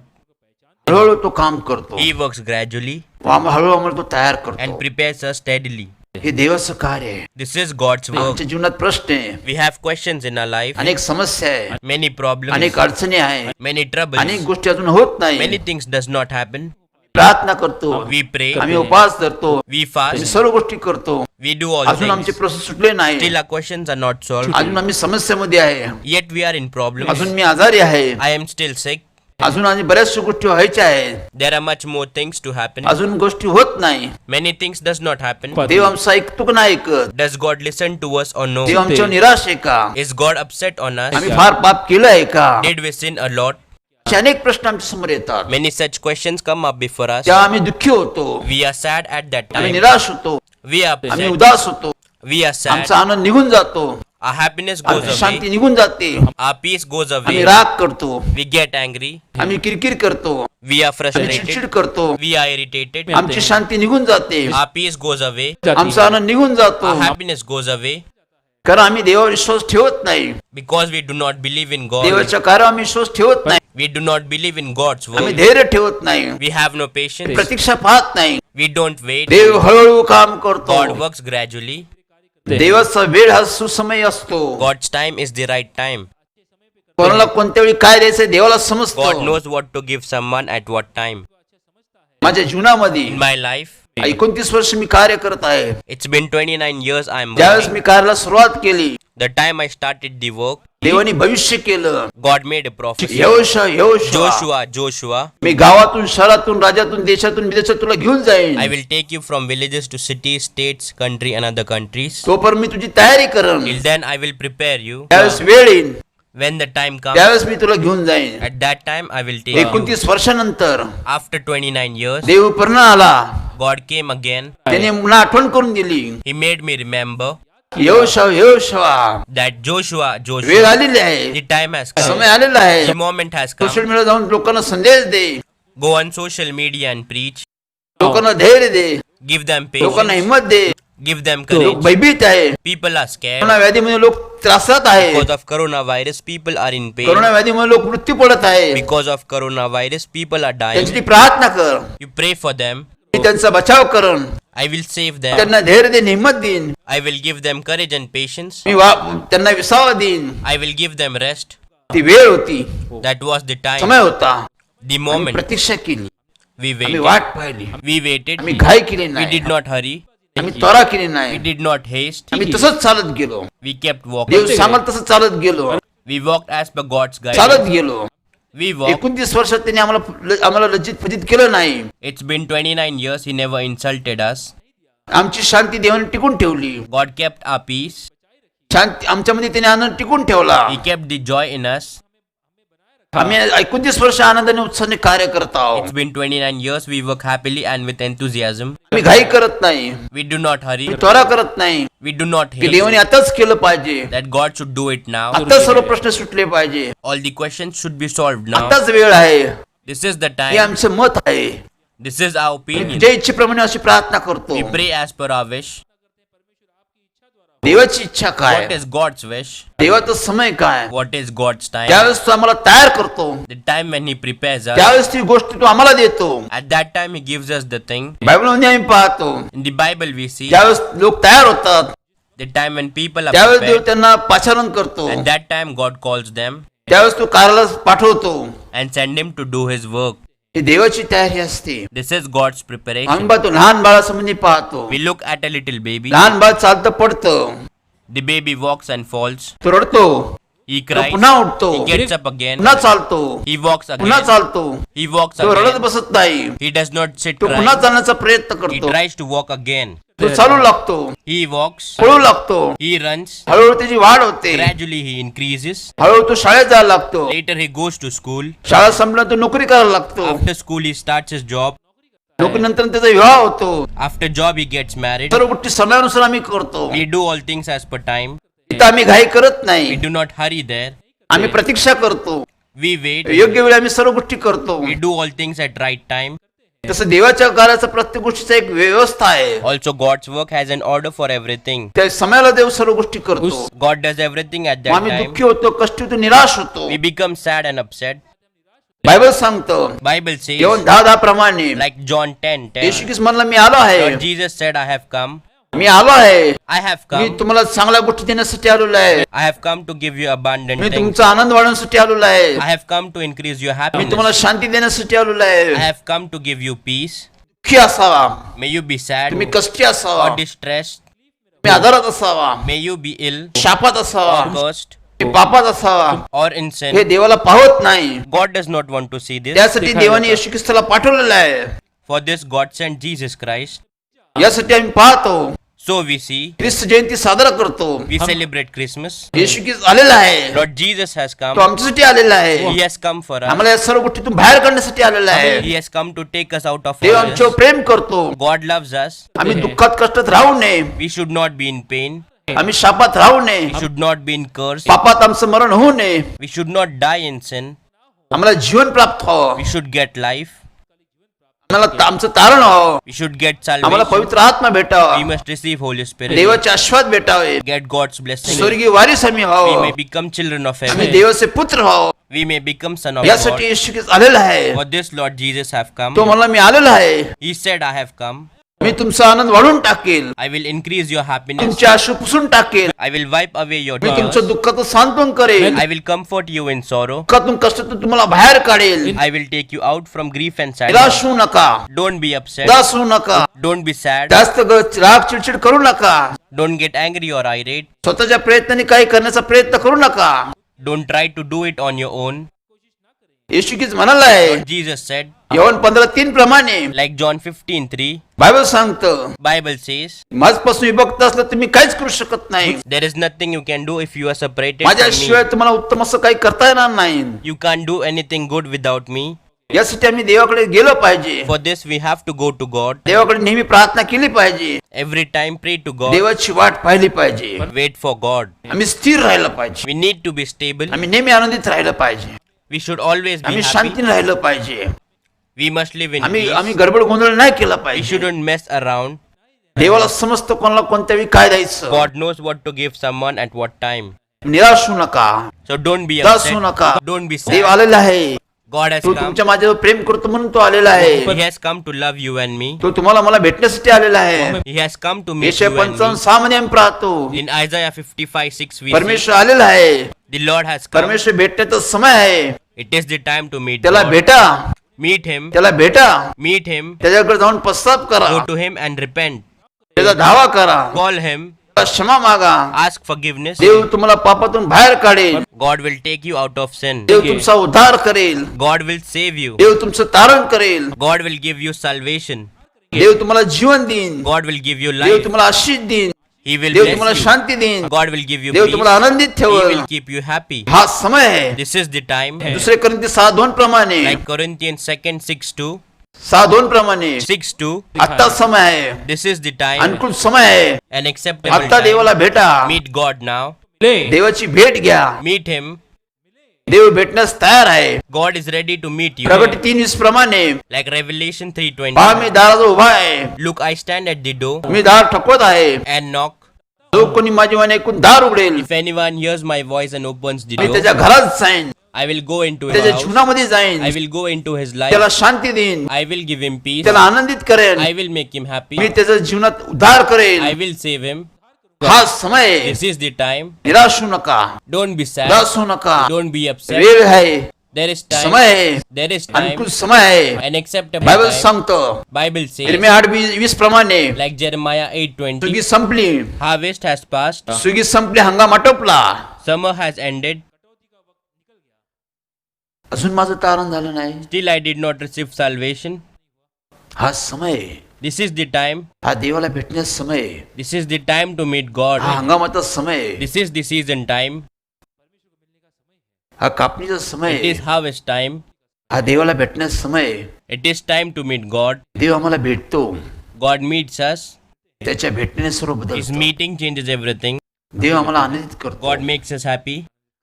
हळूहळू तो काम करतो. He works gradually हळूहळू आम्हाला तो तयार and करतो. prepares us steadily. हे देवाचं कार्य आहे. This is God's work. आमच्या जीवनात प्रश्न आहे, We have questions in our life, अनेक समस्या आहे, many problems, अनेक अडचणी आहे, many troubles, अनेक गोष्टी अजून होत many नाही. things does not happen. प्रार्थना करतो, We pray, आम्ही उपवास धरतो, we आम्ही fast, सर्व गोष्टी करतो. we do all अजून आमचे things. प्रश्न सुटले नाही. Still our questions are not solved. अजून आम्ही समस्येमध्ये आहे. Yet we are in problems. अजून मी आजारी आहे. I am still sick. अजून आणि बऱ्याचशा गोष्टी व्हायच्या आहेत. There are much more things to happen. अजून गोष्टी होत नाही. Many things does not happen. देव आमचं ऐकतो का नाही ऐकत? Does God listen to us or no? देव आमच्यावर निराश आहे का? Is God upset on आम्ही us? फार पाप केलं आहे का? Did we sin a lot? असे अनेक प्रश्न आमच्या समोर येतात. Many such questions come up before us. तेव्हा आम्ही दुःखी होतो, We are sad at that आम्ही time. निराश होतो, We are आम्ही upset. उदास होतो, We are sad. आमचा आनंद निघून जातो, Our happiness goes आमची शांती away. निघून जाते, Our peace goes आम्ही away. राग करतो, We get angry. आम्ही किरकिर करतो, We are आम्ही frustrated. चिडचिड करतो, We are irritated. आमची शांती निघून जाते, Our peace goes away. आमचा आनंद निघून जातो. Our happiness goes away. कारण आम्ही देवावर विश्वास ठेवत नाही. Because we do not believe in God. देवाच्या कार्यावर आम्ही विश्वास ठेवत नाही. We do not believe in God's आम्ही word. धैर्य ठेवत नाही. We have no patience. प्रतीक्षा पाहत नाही. We don't wait. देव हळूहळू काम करतो. God works gradually. देवाचा वेळ हा सुसमय असतो. God's time is the right time. कोणाला कोणत्या वेळी काय द्यायचं देवाला God समजतं. knows what to give someone at what time. माझ्या जीवनामध्ये In my life, 29 वर्ष मी कार्य करत आहे. it's been 29 years I'm ज्यावेळेस working. मी कार्याला सुरुवात केली, The time I started the work, देवाने भविष्य केलं. God made a prophecy. Yehoshua, Joshua, मी गावातून शहरातून राज्यातून देशातून विदेशात तुला घेऊन जाईन. I will take you from villages to cities, states, country and other countries. तोपर्यंत मी तुझी तयारी करेन. Till then I will prepare you. त्यावेळेस वेळ येईल, When the time comes, त्यावेळेस मी तुला घेऊन जाईन. at that time I will take you. 29 वर्षानंतर After 29 years, देव पुन्हा आला. God came again. त्याने पुन्हा आठवण करून दिली. He made me remember Yehoshua, that Joshua, वेळ आलेली आहे, the time has come. समय आलेला आहे. The moment has social come. Media जाऊन लोकांना संदेश दे, Go on social media and preach. लोकांना धैर्य दे, Give them लोकांना patience. हिंमत दे. Give them लोक courage. भयभीत आहे. People are scared. कोरोना व्याधीमुळे लोक त्रासात आहे. Because of coronavirus, people are in pain. Corona व्याधीमुळे लोक मृत्यू पडत आहे. Because of coronavirus, people are dying. त्यांची प्रार्थना कर, You pray for them. मी त्यांचा बचाव करण, I will save them. त्यांना धैर्य देईन, हिंमत देईन. I will give them courage and patience. मी त्यांना विसावा देईन. I will give them rest. ती वेळ होती, That was the time, समय होता. the आम्ही moment. प्रतीक्षा केली, We आम्ही waited. वाट पाहिली, We waited. आम्ही घाई केली We नाही, did not hurry. आम्ही त्वरा केली We नाही, did not haste. आम्ही तसंच चालत गेलो. We kept Dev walking. सांगत तसं चालत गेलो, We walked as per God's चालत guidance. गेलो. We walked. 29 वर्षात त्यांनी आम्हाला लज्जित फजित केलं नाही. It's been 29 years. He never insulted us. आमची शांती देवाने टिकून ठेवली. God kept our peace. शांती आमच्यामध्ये त्याने आनंद टिकून ठेवला. He kept the joy in us. आम्ही 29 वर्ष आनंदाने उत्साहाने कार्य करत आहोत. It's been 29 years. We work happily and with enthusiasm. आम्ही घाई करत नाही, We do not hurry. त्वरा करत नाही We do not की haste. देवाने आताच केलं पाहिजे, That God should do it now. आता सर्व प्रश्न सुटले पाहिजे, All the questions should be solved now. आताच वेळ आहे. This is the हे time. आमचं मत आहे. This is our opinion. तुझ्या इच्छेप्रमाणे अशी प्रार्थना करतो. We pray as per our wish. देवाची इच्छा काय, What is God's wish? देवाचा समय काय, What is God's time? त्यावेळेस तू आम्हाला तयार करतो, The time when He prepares us. त्यावेळेस ती गोष्ट तू आम्हाला देतो. At that time He gives us the thing. बायबलमध्ये आम्ही पाहतो, In the Bible we see ज्यावेळेस लोक तयार होतात, the time when people are त्यावेळेस देव prepared. त्यांना पाचारण करतो. At that time God calls them त्यावेळेस तू कार्याला पाठवतो. and send him to do His work. ही देवाची तयारी असते. This is God's आम्ही preparation. पाहतो लहान बाळासंबंधी पाहतो, We look at a little baby. लहान बाळ चालतं पडतं, The baby walks and falls. तो रडतो, He तो cries. पुन्हा उठतो, He gets up again. पुन्हा चालतो, He walks पुन्हा again. चालतो, He walks तो रडत again. बसत नाही, He does not sit तो पुन्हा crying. चालण्याचा प्रयत्न He करतो, tries to walk again. तो चालू लागतो, He walks. पळू लागतो, He runs. हळूहळू त्याची वाढ होते, Gradually he increases. हळूहळू तो शाळेत जायला लागतो, Later he goes to school. शाळा संपल्यावर तो नोकरी करायला लागतो, After school he starts his job. नोकरीनंतर त्याचा विवाह होतो. After job he gets married. सर्व गोष्टी समयानुसार आम्ही करतो. We do all things as per time. इथं आम्ही घाई करत We नाही, do not hurry there. आम्ही प्रतीक्षा करतो. We wait. योग्य वेळी आम्ही सर्व गोष्टी करतो. We do all things at right time. तसं देवाच्या कार्याचा प्रत्येक गोष्टीचा एक व्यवस्था आहे. Also God's work has an order for everything. त्या समयाला देव सर्व गोष्टी करतो. God does everything at मग that आम्ही time. दुःखी होतो, कष्टी होतो, निराश होतो. We become sad and upset. Bible सांगतं Bible says, जेवण 10 प्रमाणे like John 10:10, येशू ख्रिस्त म्हणला मी आलो आहे, Lord Jesus said, I have come. मी आलो आहे, I have मी come. तुम्हाला चांगल्या गोष्टी देण्यासाठी आलेलो आहे, I have come to give you abundant me things. तुमचा आनंद वाढवण्यासाठी आलेलो आहे, I have come to increase your me happiness. तुम्हाला शांती देण्यासाठी आलेलो I आहे. have come to give you peace. दुःखी असावा, May you be sad तुम्ही कष्टी असावा, or distressed. तुम्ही आजारात असावा, May you be ill शापात असावा, or cursed तुम्ही पापात असावा, or in हे sin. देवाला पाहत नाही. God does not want to see this. त्यासाठी देवाने येशू ख्रिस्ताला पाठवलेलं आहे. For this God sent Jesus Christ. यासाठी आम्ही पाहतो, So we see, ख्रिस्त जयंती साजरा करतो. we celebrate Christmas. येशू ख्रिस्त आलेला आहे, Lord Jesus has तो come. आमच्यासाठी आलेला आहे, He has come for us. आम्हाला या सर्व गोष्टीतून बाहेर काढण्यासाठी आलेला आहे. He has come to take us out of Dev all आमच्यावर this. प्रेम करतो. God loves us. आम्ही दुःखात कष्टात राहू नये, We should not be in pain. आम्ही शापात राहू नये, We should not be in curse. पापात आमचं मरण होऊ नये, We should not die in sin. आम्हाला जीवन प्राप्त व्हावं, We should get life. मला आमचं तारण व्हावं, We should get आम्हाला salvation. पवित्र आत्मा भेटावा, We must receive Holy Spirit. देवाचे आशीर्वाद भेटावे, Get God's blessing. स्वर्गीय वारिस आम्ही We व्हावं, may become children of आम्ही heaven. देवाचे पुत्र व्हावं. We may become son of यासाठी God. येशू ख्रिस्त आलेला आहे. For this Lord Jesus have come. तो मला मी आलेला आहे, He said, I have come. मी तुमचा आनंद वाढून टाकेल, I will increase your happiness. तुमचे अश्रू पुसून टाकेल, I will wipe away your me tears. तुमचं दुःखाचं सांत्वन करेल, I will comfort you in sorrow. दुःखातून कष्टातून तुम्हाला बाहेर काढेल. I will take you out from grief and निराश sadness. होऊ नका, Don't be upset. उदास होऊ नका, Don't be sad. जास्त राग चिडचिड करू नका, Don't get angry or irate. स्वतःच्या प्रयत्नाने काही करण्याचा प्रयत्न करू नका. Don't try to do it on your own. येशू ख्रिस्त म्हणाला आहे Lord Jesus said, यवन 15:3 प्रमाणे like John 15:3, बायबल सांगतं, Bible says, माझपासून विभक्त असलं तुम्ही काहीच करू शकत नाही, there is nothing you can do if you are separated from माझ्याशिवाय me. तुम्हाला उत्तम असं काही करता येणार नाही. You can't do anything good without me. यासाठी आम्ही देवाकडे गेलो पाहिजे, For this we have to go to God. देवाकडे नेहमी प्रार्थना केली पाहिजे, Every time pray to God. देवाची वाट पाहिली पाहिजे, Wait for God. आम्ही स्थिर राहिलं पाहिजे, We need to be stable. आम्ही नेहमी आनंदित राहिलं पाहिजे, We should always be आम्ही happy. शांतीने राहिलं पाहिजे, We must live in आम्ही peace. गडबड गोंधळ नाही केला We पाहिजे. shouldn't mess around. देवाला समजतं कोणाला कोणत्या वेळी काय द्यायचं. God knows what to give someone at what time. निराश होऊ नका, So don't be उदास होऊ upset. नका. Don't be Dev sad. आलेला आहे, God has तो come. तुमच्या माझ्यावर प्रेम करतो म्हणून तो आलेला आहे, He has come to love you and me. तो तुम्हाला मला भेटण्यासाठी आलेला आहे. He has come to meet येशया you and me. 55:6 मध्ये आम्ही पाहतो, In Isaiah 55:6 we see, परमेश्वर आलेला आहे, the Lord has come. परमेश्वर भेटण्याचा समय आहे, It is the time to meet त्याला God. भेटा, Meet Him. त्याला भेटा, Meet Him. त्याच्याकडे जाऊन पश्चाताप करा, Go to Him and repent. त्याचा धावा करा, Call Him. त्याला क्षमा मागा. Ask forgiveness. देव तुम्हाला पापातून बाहेर काढेल, God will take you out of sin. देव तुमचा उद्धार करेल, God will save you. देव तुमचं तारण करेल, God will give you salvation. देव तुम्हाला जीवन देईन, God will give you Dev life. तुम्हाला आशीष देईन, He will देव bless तुम्हाला you. शांती देईन, God will give you Dev peace. तुम्हाला आनंदित He ठेवेल. will keep you happy. हा समय आहे. This is the time. दुसरे कोरिंथी 6:2 प्रमाणे, Like Corinthians 2 6:2. 6:2 प्रमाणे 6:2. आता समय आहे, This is the time. अनुकूल समय आहे. An acceptable आता time. देवाला भेटा, Meet God now. देवाची भेट घ्या, Meet Him. देव भेटण्यास तयार आहे. God is ready to meet you. प्रगटी 3:20 प्रमाणे, Like Revelation पहा 3:20. मी दाराजवळ उभा आहे, Look, I stand at the door मी दार ठोकवत आहे, and knock. जो कोणी माझी वाणी ऐकून दार उघडेल, If anyone hears my voice and opens the me door, त्याच्या घरात जाईन, I will go into his त्याच्या house. जीवनामध्ये जाईन, I will go into his त्याला life. शांती देईन, I will give him peace. त्याला आनंदित करेन, I will make him happy. मी त्याच्या जीवनात उद्धार करेल. I will save him. हा समय आहे. This is the time. निराश होऊ नका, Don't be sad. उदास होऊ नका, Don't be upset. वेळ आहे, There is time. समय आहे, There is time. अनुकूल समय आहे. An acceptable Bible time. सांगतो, Bible says, इरमिया 8:20 प्रमाणे, like Jeremiah 8:20, सुगी संपली, harvest has passed, सुगी संपली, हंगाम आटोपला, summer has ended, अजून माझं तारण झालं नाही. still I did not receive salvation. हा समय आहे. This is the time. हा देवाला भेटण्याचा समय आहे. This is the time to meet God. हा हंगामाचा समय आहे. This is the season time. हा कापणीचा समय It is आहे. harvest time. हा देवाला भेटण्याचा समय आहे. It is time to meet God. देव आम्हाला भेटतो, God meets us. त्याच्या भेटण्याने सर्व His बदलतो. meeting changes everything. देव आम्हाला आनंदित करतो, God makes us happy.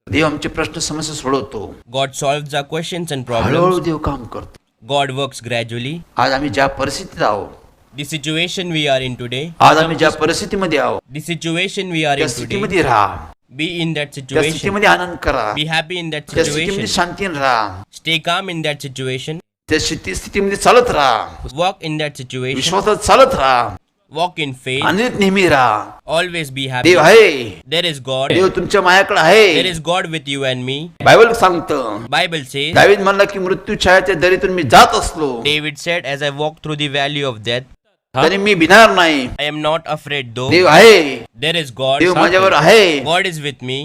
देव आमचे प्रश्न समस्या सोडवतो, God solves our questions and हळूहळू problems. देव काम करतो. God works gradually. आज आम्ही ज्या परिस्थितीत आहोत, The situation we are in today, आज आम्ही ज्या परिस्थितीमध्ये आहोत, the situation we are त्या in today, स्थितीमध्ये राहा, be in that त्या situation. स्थितीमध्ये आनंद करा, Be happy in that त्या स्थितीमध्ये situation. शांतीने राहा, Stay calm in that situation. त्या स्थितीमध्ये चालत राहा, Walk in that situation. विश्वासात चालत राहा, Walk in faith. आनंदित नेहमी राहा. Always be happy. देव आहे, There is God. देव तुमच्या माझ्याकडे There आहे. is God with you and me. Bible सांगतं, Bible says, दावीद म्हणला की मृत्यू छायाच्या दरीतून मी जात असलो David said, as I walk through the valley of death, तरी मी भिणार नाही. I am not afraid though. देव आहे, There is God. देव माझ्यावर आहे. God is with me.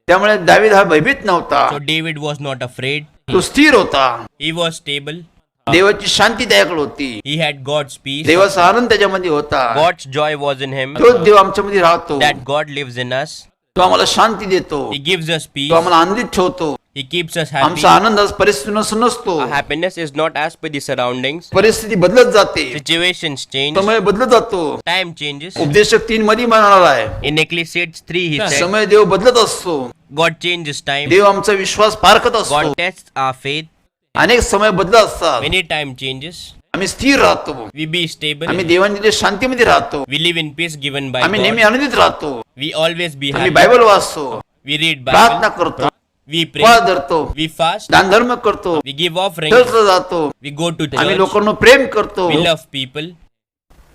त्यामुळे दावीद हा भयभीत नव्हता, So David was not afraid. तो स्थिर होता. He was stable. देवाची शांती त्याच्याकडे होती, He had God's peace. देवाचा आनंद त्याच्यामध्ये होता. God's joy was in him. तो देव आमच्यामध्ये राहतो, That God lives in us. तो आम्हाला शांती देतो, He gives us peace. तो आम्हाला आनंदित ठेवतो. He keeps us happy. आमचा आनंद आज परिस्थितीनुसार नसतो, Our happiness is not as per the surroundings. परिस्थिती बदलत जाते, Situations change. समय बदलत जातो. Time changes. उपदेशक 3 मध्ये म्हणाला आहे, In Ecclesiastes 3 he said, समय देव बदलत असतो, God changes time. देव आमचा विश्वास पारखत असतो. God tests our faith. अनेक समय बदलत असतात, Many time changes. आम्ही स्थिर राहतो, we be stable, आम्ही देवाने दिलेल्या शांतीमध्ये राहतो, we live in peace given by आम्ही नेहमी God, आनंदित राहतो, we always be आम्ही happy, बायबल वाचतो, we read प्रार्थना Bible, करतो, we उपवास pray, धरतो, we fast, दान धर्म करतो, we give offerings, चर्चला जातो, we go to आम्ही church, लोकांना प्रेम करतो. we love people.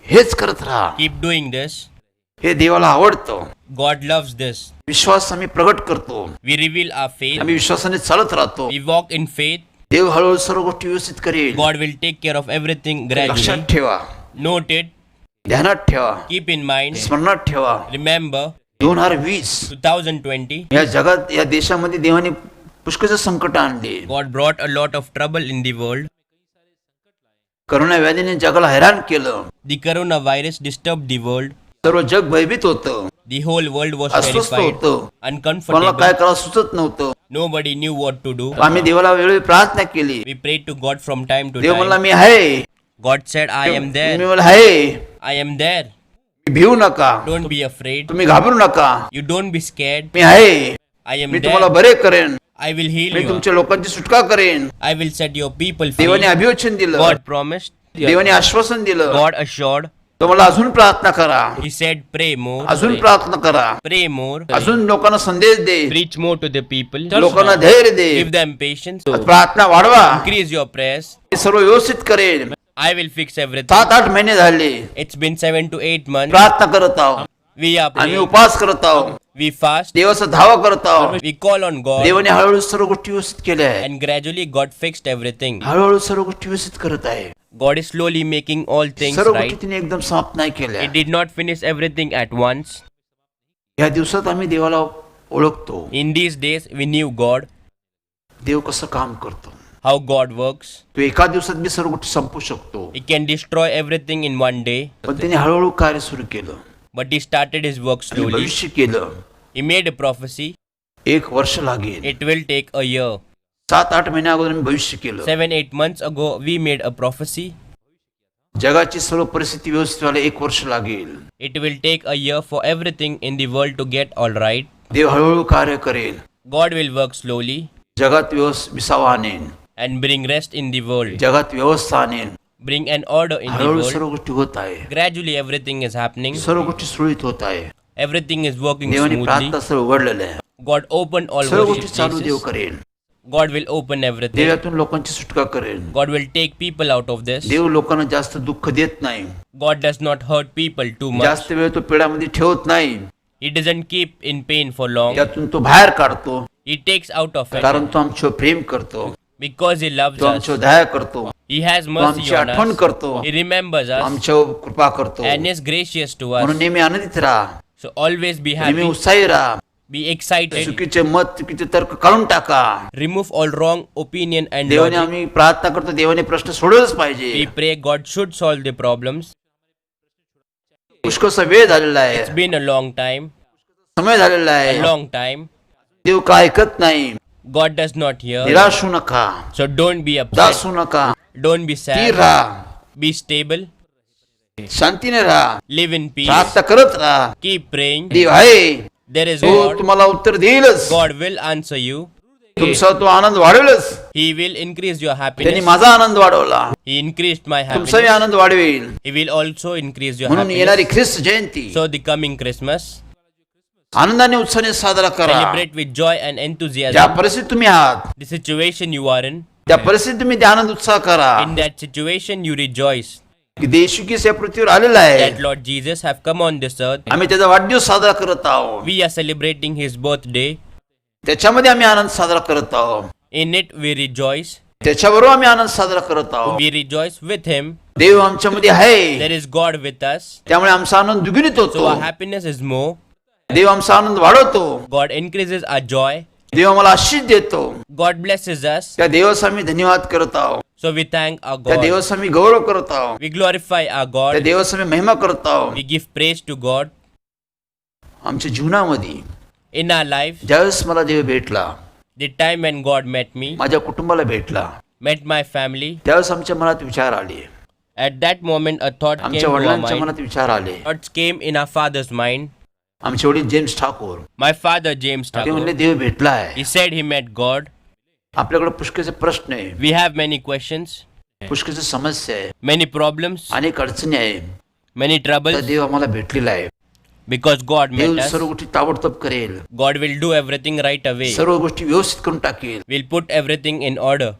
हेच करत राहा, Keep doing this. हे देवाला आवडतं. God loves this. विश्वास आम्ही प्रगट करतो, We reveal our faith. आम्ही विश्वासाने चालत राहतो. We walk in faith. देव हळूहळू सर्व गोष्टी व्यवस्थित करेल. God will take care of everything लक्षात gradually. ठेवा, Note it. ध्यानात ठेवा, Keep in mind. स्मरणात ठेवा. Remember 2020 2020. या जगात, या देशामध्ये देवाने पुष्कळ संकट आणले. God brought a lot of trouble in the world. Corona व्याधीने जगाला हैराण केलं. The coronavirus disturbed the world. सर्व जग भयभीत होतं, The whole world was अस्वस्थ terrified, होतं, कोणाला काय uncomfortable. करावं सुचत नव्हतं. Nobody knew what to do. आम्ही देवाला वेळोवेळी प्रार्थना केली. We prayed to God from time to देव म्हणला time. मी आहे, God said, I am me there. म्हणला आहे, I am there. मी भिवू नका, Don't be afraid. तुम्ही घाबरू नका, You don't be scared. मी आहे, I am मी तुम्हाला there. बरे करेन, I will heal me you. तुमच्या लोकांची सुटका करेन. I will set your people free. देवाने अभिवचन दिलं, God promised. देवाने आश्वासन दिलं. God assured. तुम्हाला अजून प्रार्थना करा, He said, pray more. अजून प्रार्थना करा, Pray more. अजून लोकांना संदेश दे, Preach more to the people. लोकांना धैर्य दे, Give them patience. प्रार्थना वाढवा. Increase your prayers. हे सर्व व्यवस्थित करेन. I will fix everything. 7-8 महिने झाले It's been 7 to 8 months. प्रार्थना करत आहोत, We are आम्ही praying. उपवास करत आहोत, We fast. देवाचा धावा करत आहोत. We call on God. देवाने हळूहळू सर्व गोष्टी व्यवस्थित केल्या आहेत. And gradually God fixed everything. हळूहळू सर्व गोष्टी व्यवस्थित करत आहे. God is slowly making all things सर्व गोष्टी right. तिने एकदम समाप्त नाही केल्या. He did not finish everything at once. या दिवसात आम्ही देवाला ओळखतो, In these days, we knew God, देव कसं काम करतो. how God works. तो एका दिवसात मी सर्व गोष्टी संपू शकतो, He can destroy everything in one day. पण त्याने हळूहळू कार्य सुरू केलं But he started his work आणि slowly. भविष्य केलं. He made a prophecy. 1 वर्ष लागेल. It will take a year. 7-8 महिन्या अगोदर मी भविष्य केलं. 7-8 months ago, we made a prophecy. जगाची सर्व परिस्थिती व्यवस्थित व्हायला 1 वर्ष लागेल. It will take a year for everything in the world to get all right. देव हळूहळू कार्य करेल, God will work slowly जगात विसावा आणेन, and bring rest in the world. जगात व्यवस्था आणेन. Bring an order in the हळूहळू world. सर्व गोष्टी होत आहे, Gradually, everything is happening. सर्व गोष्टी सुरळीत होत आहे. Everything is working देवाने smoothly. प्रार्थना सर्व उघडलेलं आहे. God opened all सर्व worship गोष्टी चालू देव places. करेल. God will open everything. देवातून लोकांची सुटका करेल. God will take people out of this. देव लोकांना जास्त दुःख देत नाही, God does not hurt people too much. जास्त वेळ तो पिढ्यामध्ये ठेवत नाही, He doesn't keep in pain for long. त्यातून तो बाहेर काढतो, He takes out of it कारण तो आमच्यावर प्रेम करतो, because He loves तो us. आमच्यावर दया करतो, He has तो mercy आमची on आठवण us. करतो, He remembers तो us आमच्यावर कृपा करतो. and is gracious to म्हणून us. नेहमी आनंदित राहा, So always be नेहमी happy, उत्साही राहा. be excited, चुकीचे मत, चुकीचे तर्क काढून टाका. remove all wrong opinion and देवाने logic. आम्ही प्रार्थना करतो, देवाने प्रश्न सोडवलंच We पाहिजे. pray God should solve the problems. पुष्कळसा वेळ झालेला आहे, It's been a long time, समय झालेला a आहे. long time. देव काय ऐकत नाही. God does not hear. निराश होऊ नका, So don't be Das upset. होऊ नका, Don't be स्थिर sad. राहा, Be stable. शांतीने राहा, Live in peace. प्रार्थना करत राहा. Keep praying. देव आहे, There is तो God. तुम्हाला उत्तर देईलच, God will answer you. तुमचा तो आनंद वाढवेलच. He will increase your त्यांनी happiness. माझा आनंद वाढवला, He increased my तुमचाही happiness. आनंद वाढवेल. He will also increase your म्हणून येणारी happiness. Christ Jayanti So the coming Christmas, आनंदाने उत्साहाने साजरा करा. celebrate with joy and ज्या enthusiasm. परिस्थितीत तुम्ही आहात, The situation you are in, त्या परिस्थितीत तुम्ही ते आनंद उत्साह करा. in that situation you rejoice की देशू ख्रिस्त या पृथ्वीवर आलेला आहे, that Lord Jesus have come on this earth. आम्ही त्याचा वाढदिवस साजरा करत आहोत, We are celebrating His birthday. त्याच्यामध्ये आम्ही आनंद साजरा करत आहोत, In it we rejoice. त्याच्याबरोबर आम्ही आनंद साजरा करत आहोत. We rejoice with Him. देव आमच्यामध्ये आहे, There is God with us. त्यामुळे आमचा आनंद द्विगुणित So होतो. our happiness is more. देव आमचा आनंद वाढवतो, God increases our joy. देव आम्हाला आशीष देतो. God blesses us. त्या देवास आम्ही धन्यवाद करत आहोत, So we thank our त्या God. देवास आम्ही गौरव करत आहोत, We glorify our त्या God. देवास आम्ही महिमा करत आहोत. We give praise to God. आमच्या जीवनामध्ये In our life, ज्यावेळेस मला देव भेटला, the time when God met me, माझ्या कुटुंबाला भेटला, met my family, त्यावेळेस आमच्या मनात विचार आले, at that moment a thought came आमच्या to our वडिलांच्या mind. मनात विचार आले. Thoughts came in our father's mind. आमचे वडील James Thakur My father, James ते म्हणले Thakur, देव भेटला आहे. he said he met God. आपल्याकडे पुष्कळचे प्रश्न आहे, We have many questions. पुष्कळची समस्या आहे, many problems, अनेक अडचणी आहे, many तर troubles. देव आम्हाला भेटलेला आहे. Because God Dev met us, सर्व गोष्टी ताबडतोब करेल, God will do everything right away. सर्व गोष्टी व्यवस्थित करून टाकेल, Will put everything in order.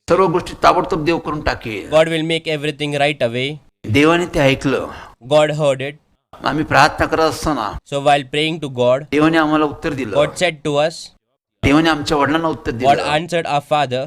सर्व गोष्टी ताबडतोब देव करून टाकेल. God will make everything right away. देवाने ते ऐकलं. God heard it. आम्ही प्रार्थना करत असताना So while praying to God, देवाने आम्हाला उत्तर दिलं. God said to us, देवाने आमच्या वडिलांना उत्तर God दिलं. answered our father.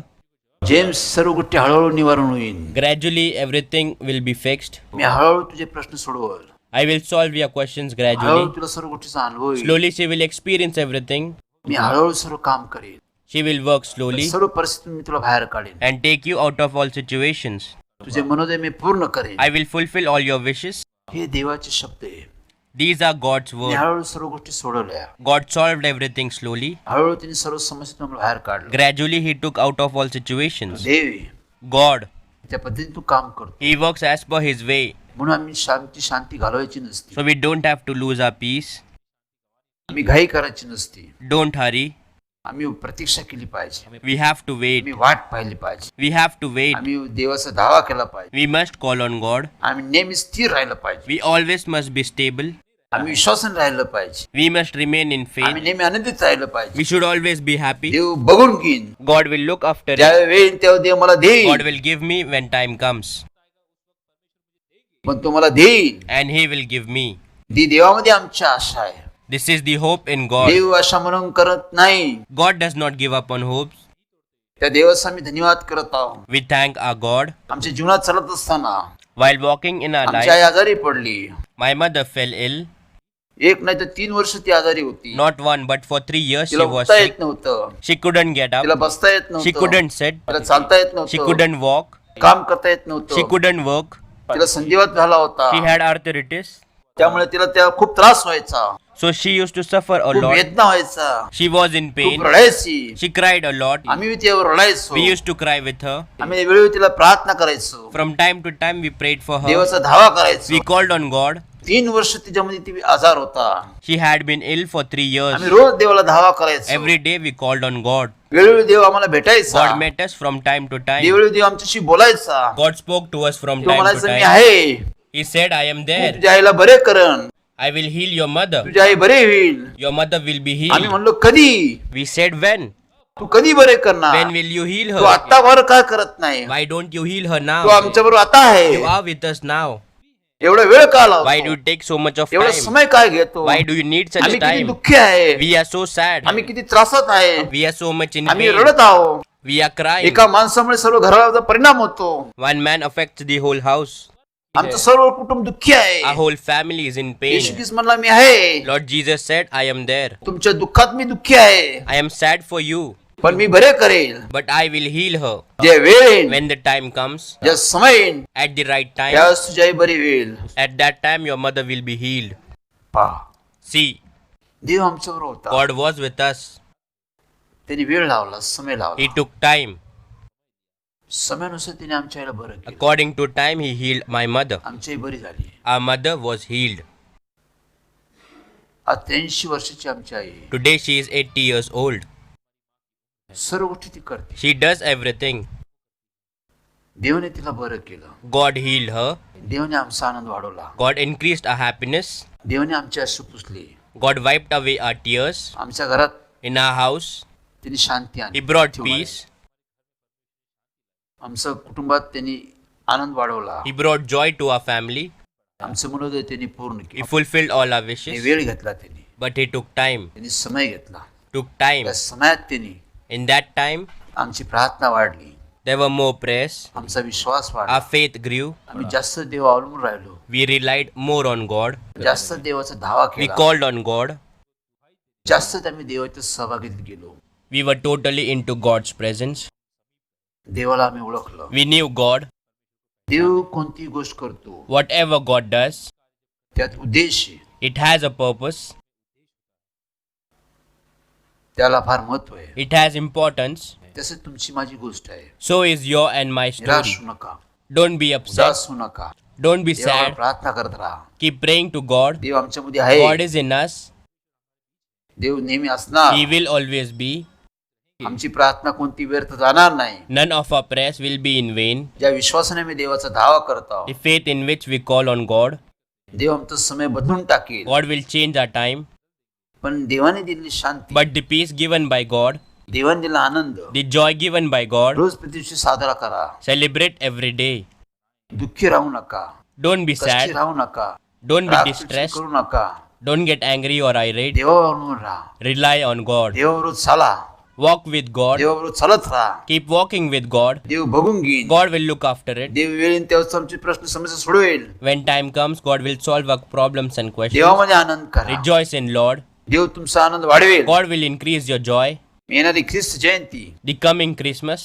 जेम्स, सर्व गोष्टी हळूहळू निवारण होईल. Gradually everything will be fixed. मी हळूहळू तुझे प्रश्न सोडवल. I will solve your questions हळूहळू gradually. तुला सर्व गोष्टीचा अनुभव येईल. Slowly she will experience everything. मी हळूहळू सर्व काम करेन. She will work slowly सर्व परिस्थिती मी तुला बाहेर काढेन. and take you out of all situations. तुझे मनोदय मी पूर्ण करेन. I will fulfill all your wishes. हे देवाचे शब्द आहे. These are God's me words. हळूहळू सर्व गोष्टी सोडवल्या. God solved everything slowly. हळूहळू तिने सर्व समस्या तुम्हाला बाहेर काढलं. Gradually he took out of all situations. Dev God, त्या पद्धतीने तू काम करतो, he works as per his way. म्हणून आम्ही शांती घालवायची नसते. So we don't have to lose our peace. आम्ही घाई करायची नसते. Don't hurry. आम्ही प्रतीक्षा केली पाहिजे. We have to wait. आम्ही वाट पाहिली पाहिजे. We have to wait. आम्ही देवाचा धावा केला पाहिजे. We must call on God. आम्ही नेहमी स्थिर राहिलं पाहिजे. We always must be stable. आम्ही विश्वासाने राहिलं पाहिजे. We must remain in आम्ही faith. नेहमी आनंदित राहिलं पाहिजे. We should always be happy. देव बघून घेईन. God will look after it. ज्या वेळी तेव्हा देव मला God देईल, will give me when time comes. पण तो मला देईल. And he will give me. ती देवामध्ये आमची आशा आहे. This is the hope in God. देव आशा म्हणून करत नाही. God does not give up on hopes. त्या देवाचा आम्ही धन्यवाद करत आहोत. We thank our God. आमच्या जीवनात चालत असताना While walking in our आमची आई life, आजारी पडली. my mother fell ill. एक नाही तर 3 वर्ष ती आजारी होती. Not one, but for 3 years she तिला was उठता sick. येत नव्हतं. She couldn't get तिला up. बसता येत She नव्हतं. couldn't sit. तिला चालता येत She नव्हतं. couldn't walk. काम करता येत She नव्हतं. couldn't work. तिला संधिवात झाला होता. She had arthritis. त्यामुळे तिला त्या खूप त्रास व्हायचा, So she used to suffer a खूप lot. वेदना व्हायचा, She was in खूप pain. रडायची. She cried a lot. आम्ही त्यावर रडायचो. We used to cry with her. आम्ही वेळोवेळी तिला प्रार्थना करायचो. From time to time we prayed for her. देवाचा धावा करायचो. We called on God. 3 वर्ष तिच्यामध्ये ती आजार होता. She had been ill for 3 years. आम्ही रोज देवाला धावा करायचो. Every day we called on God. वेळोवेळी देव आम्हाला भेटायचा. God met us from time to time. वेळोवेळी देव आमच्याशी बोलायचा. God spoke to us from तो time to म्हणायचं मी time. आहे. He said, I am Tu there. तुझ्या आईला बरे करण. I will heal your mother. तुझी आई बरे होईल. Your mother will be आम्ही healed. म्हणलो कधी? We said, when? तू कधी बरे करणार? When will you heal Tu her? आता बरं का करत नाही? Why don't you heal her Tu now? आमच्या बरोबर आता आहे. You are with us now. एवढा वेळ का Why do लावतो? you take so much of एवढा time? समय काय घेतो? Why do you need such आम्ही किती time? दुःखी आहे. We are so sad. आम्ही किती त्रासात आहे. We are so much in आम्ही pain. रडत आहोत. We are crying. एका माणसामुळे सर्व घराला परिणाम होतो. One man affects the whole house. आमचं सर्व कुटुंब दुःखी आहे. Our whole family is in Yeshu pain. ख्रिस्त म्हणला मी आहे. Lord Jesus said, I am there. तुमच्या दुःखात मी दुःखी आहे, I am sad for you, पण मी बरे करेल. but I will heal her. जे वेळ येईल, When the time comes, ज्या समय येईल, at the right time, त्यावेळेस तुझी आई बरी होईल. at that time your mother will be healed. पहा, See, देव आमच्याबरोबर होता. God was with us. त्यांनी वेळ लावला, समय He लावला. took time. समयानुसार त्याने आमच्या आईला बरं केलं. According to time, He healed my mother. आमची आई बरी झाली. Our mother was healed. आज 83 वर्षाची आमची आई आहे. Today she is 80 years old. सर्व गोष्टी ती करते. She does everything. देवाने तिला बरं केलं. God healed her. देवाने आमचा आनंद वाढवला. God increased our happiness. देवाने आमची अश्रू पुसली. God wiped away our tears. आमच्या घरात In our house, त्यांनी शांती He आणली. brought peace. आमच्या कुटुंबात त्यांनी आनंद वाढवला. He brought joy to our family. आमचं मनोदय त्यांनी पूर्ण He केलं. fulfilled all our त्यांनी wishes. वेळ घेतला त्यांनी. But He took time. त्यांनी समय घेतला. Took time. त्या समयात त्यांनी In that time, आमची प्रार्थना वाढली. there were more prayers. आमचा विश्वास वाढला. Our faith grew. आम्ही जास्त देव अवलंबून राहिलो. We relied more on God. जास्त देवाचा धावा We केला. called on God. जास्त आम्ही देवाच्या सहभागीत गेलो. We were totally into God's presence. देवाला आम्ही ओळखलं. We knew God. देव कोणती गोष्ट करतो Whatever God does, त्यात उद्देश आहे. it has a purpose. त्याला फार महत्व आहे. It has importance. तसं तुमची माझी गोष्ट आहे. So is your and my निराश story. होऊ नका. Don't be upset. उदास होऊ नका. Don't be देवाला sad. प्रार्थना करत राहा. Keep praying to God. देव आमच्यामध्ये आहे. God is in us. देव नेहमी असणार. He will always be. आमची प्रार्थना कोणती व्यर्थ जाणार नाही. None of our prayers will be in vain. ज्या विश्वासाने मी देवाचा धावा करतो, The faith in which we call on God, देव आमचा समय बदलून टाकेल. God will change our time. पण देवाने दिलेली शांती, But the peace given by God, देवाने दिलेला आनंद the joy given by God, रोज प्रतिदिवशी साजरा करा. celebrate every day. दुःखी राहू नका, Don't be कष्टी sad. राहू नका, Don't be राग distressed. करू नका. Don't get angry or irate. देवावर राहा, Rely on God. देवाबरोबर चाला, Walk with God. देवाबरोबर चालत राहा. Keep walking with God. देव बघून घेईन. God will look after it. देव वेळेन तेव्हाच आमचे प्रश्न समस्या सोडवेल. When time comes, God will solve our problems and questions. देवामध्ये आनंद करा. Rejoice in Lord. देव तुमचा आनंद वाढवेल. God will increase your joy. येणारी ख्रिस्त जयंती The coming Christmas,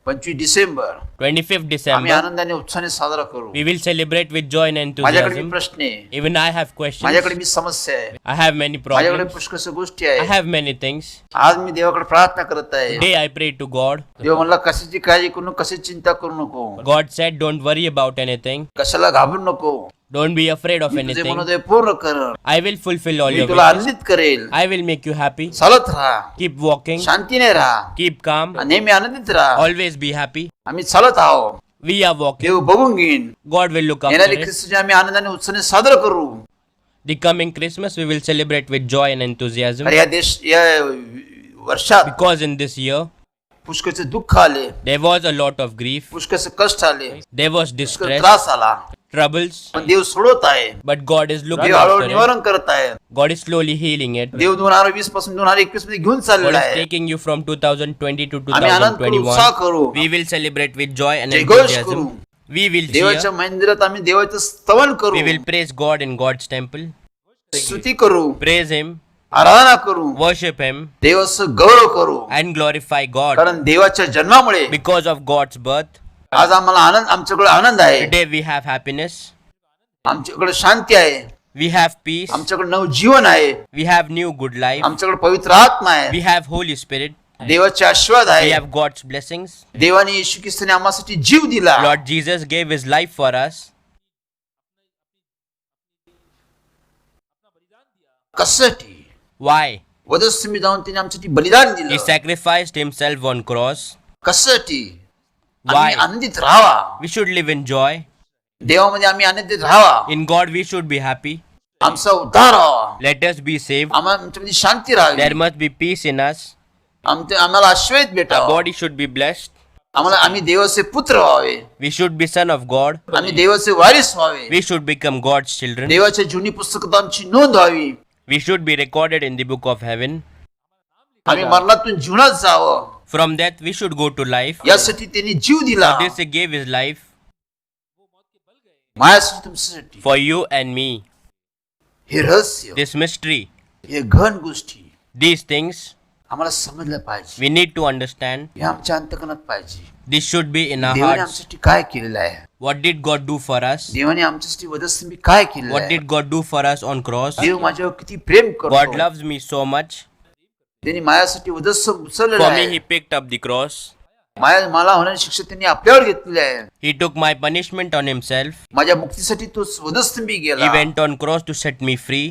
25 December 25th आम्ही December, आनंदाने उत्साहाने साजरा करू. we will celebrate with joy and माझ्याकडे enthusiasm. प्रश्न आहे, Even I have questions. माझ्याकडे मी समस्या आहे, I have many माझ्याकडे problems. पुष्कळ गोष्टी I आहे. have many things. आज मी देवाकडे प्रार्थना करत आहे. Today I pray to God. देव म्हणला कशाची काळजी करू नको, कशाची चिंता करू नको, God said, don't worry about anything. कशाला घाबरू नको. Don't be afraid of मी तुझे anything. मनोदय पूर्ण कर. I will fulfill all me your तुला wishes. आनंदित करेल. I will make you happy. चालत राहा, Keep walking. शांतीने राहा, Keep calm. नेहमी आनंदित राहा. Always be happy. आम्ही चालत आहोत. We are walking. देव बघून घेईन. God will look after येणारी it. ख्रिस्ताची आम्ही आनंदाने उत्साहाने साजरा करू. The coming Christmas we will celebrate with joy and enthusiasm. अरे या वर्षात Because in this year पुष्कळचे दुःख आले, there was a lot of grief. पुष्कळचे कष्ट आले, There was पुष्कळ distress, त्रास आला, troubles. पण देव सोडवत आहे. But God is looking देव हळूहळू after it. निवारण करत आहे. God is slowly healing it. देव 2020 पासून 2021 मध्ये घेऊन God चाललेला is आहे. taking you from 2020 to आम्ही आनंद करू, उत्साह 2021. करू, We will celebrate with joy and जयघोष करू. enthusiasm. We will देवाच्या cheer. मंदिरात आम्ही देवाचं स्तवन करू, We will praise God in God's temple. स्तुती करू, Praise Him, आराधना करू, worship Him, देवाचं गौरव करू. and glorify God. कारण देवाच्या जन्मामुळे Because of God's birth, आज आम्हाला आनंद, आमच्याकडे आनंद आहे, today we have happiness. आमच्याकडे शांती आहे, We have peace. आमच्याकडे नवजीवन आहे, We have new good life. आमच्याकडे पवित्र आत्मा आहे, We have Holy Spirit. देवाचे आशीर्वाद We आहे. have God's blessings. देवाने येशू ख्रिस्ताने आम्हासाठी जीव दिला. Lord Jesus gave His life for us. कशासाठी? Why? वधस्तंभी जाऊन त्याने आमच्यासाठी बलिदान He दिलं. sacrificed Himself on cross. कशासाठी? Why? आम्ही आनंदित राहावा. We should live in joy. देवामध्ये आम्ही आनंदित राहावा. In God we should be happy. आमचा उद्धार व्हावा. Let us be saved. आमच्यामध्ये शांती राहावी. There must be peace in us. आम्हाला आश्रय Our भेटावा. body should be blessed. आम्ही देवाचे पुत्र व्हावे. We should be son of God. आम्ही देवाचे वारिस व्हावे. We should become God's children. देवाच्या जुनी पुस्तकात आमची नोंद व्हावी. We should be recorded in the book of heaven. आम्ही मरणातून जीवनात जावं. From death we should go to life. यासाठी त्यांनी जीव दिला. For this He gave His life माझ्यासाठी तुमच्यासाठी. for you and me. हे रहस्य, This mystery, हे घन गोष्टी these things आम्हाला समजल्या पाहिजे. we need to understand. हे आमच्या अंतकरणात पाहिजे. This should be in our देवाने hearts. आमच्यासाठी काय केलेलं आहे? What did God do for us? देवाने आमच्यासाठी वधस्तंभी काय केलेलं What आहे? did God do for us on cross? देव माझ्यावर किती प्रेम God करतो. loves me so much. त्यांनी माझ्यासाठी वधस्तंभ उचललेलं For me आहे. He picked up the cross. मला होणारी शिक्षा त्यांनी आपल्यावर घेतलेली आहे. He took my punishment on Himself. माझ्या मुक्तीसाठी तो वधस्तंभी He गेला. went on cross to set me free.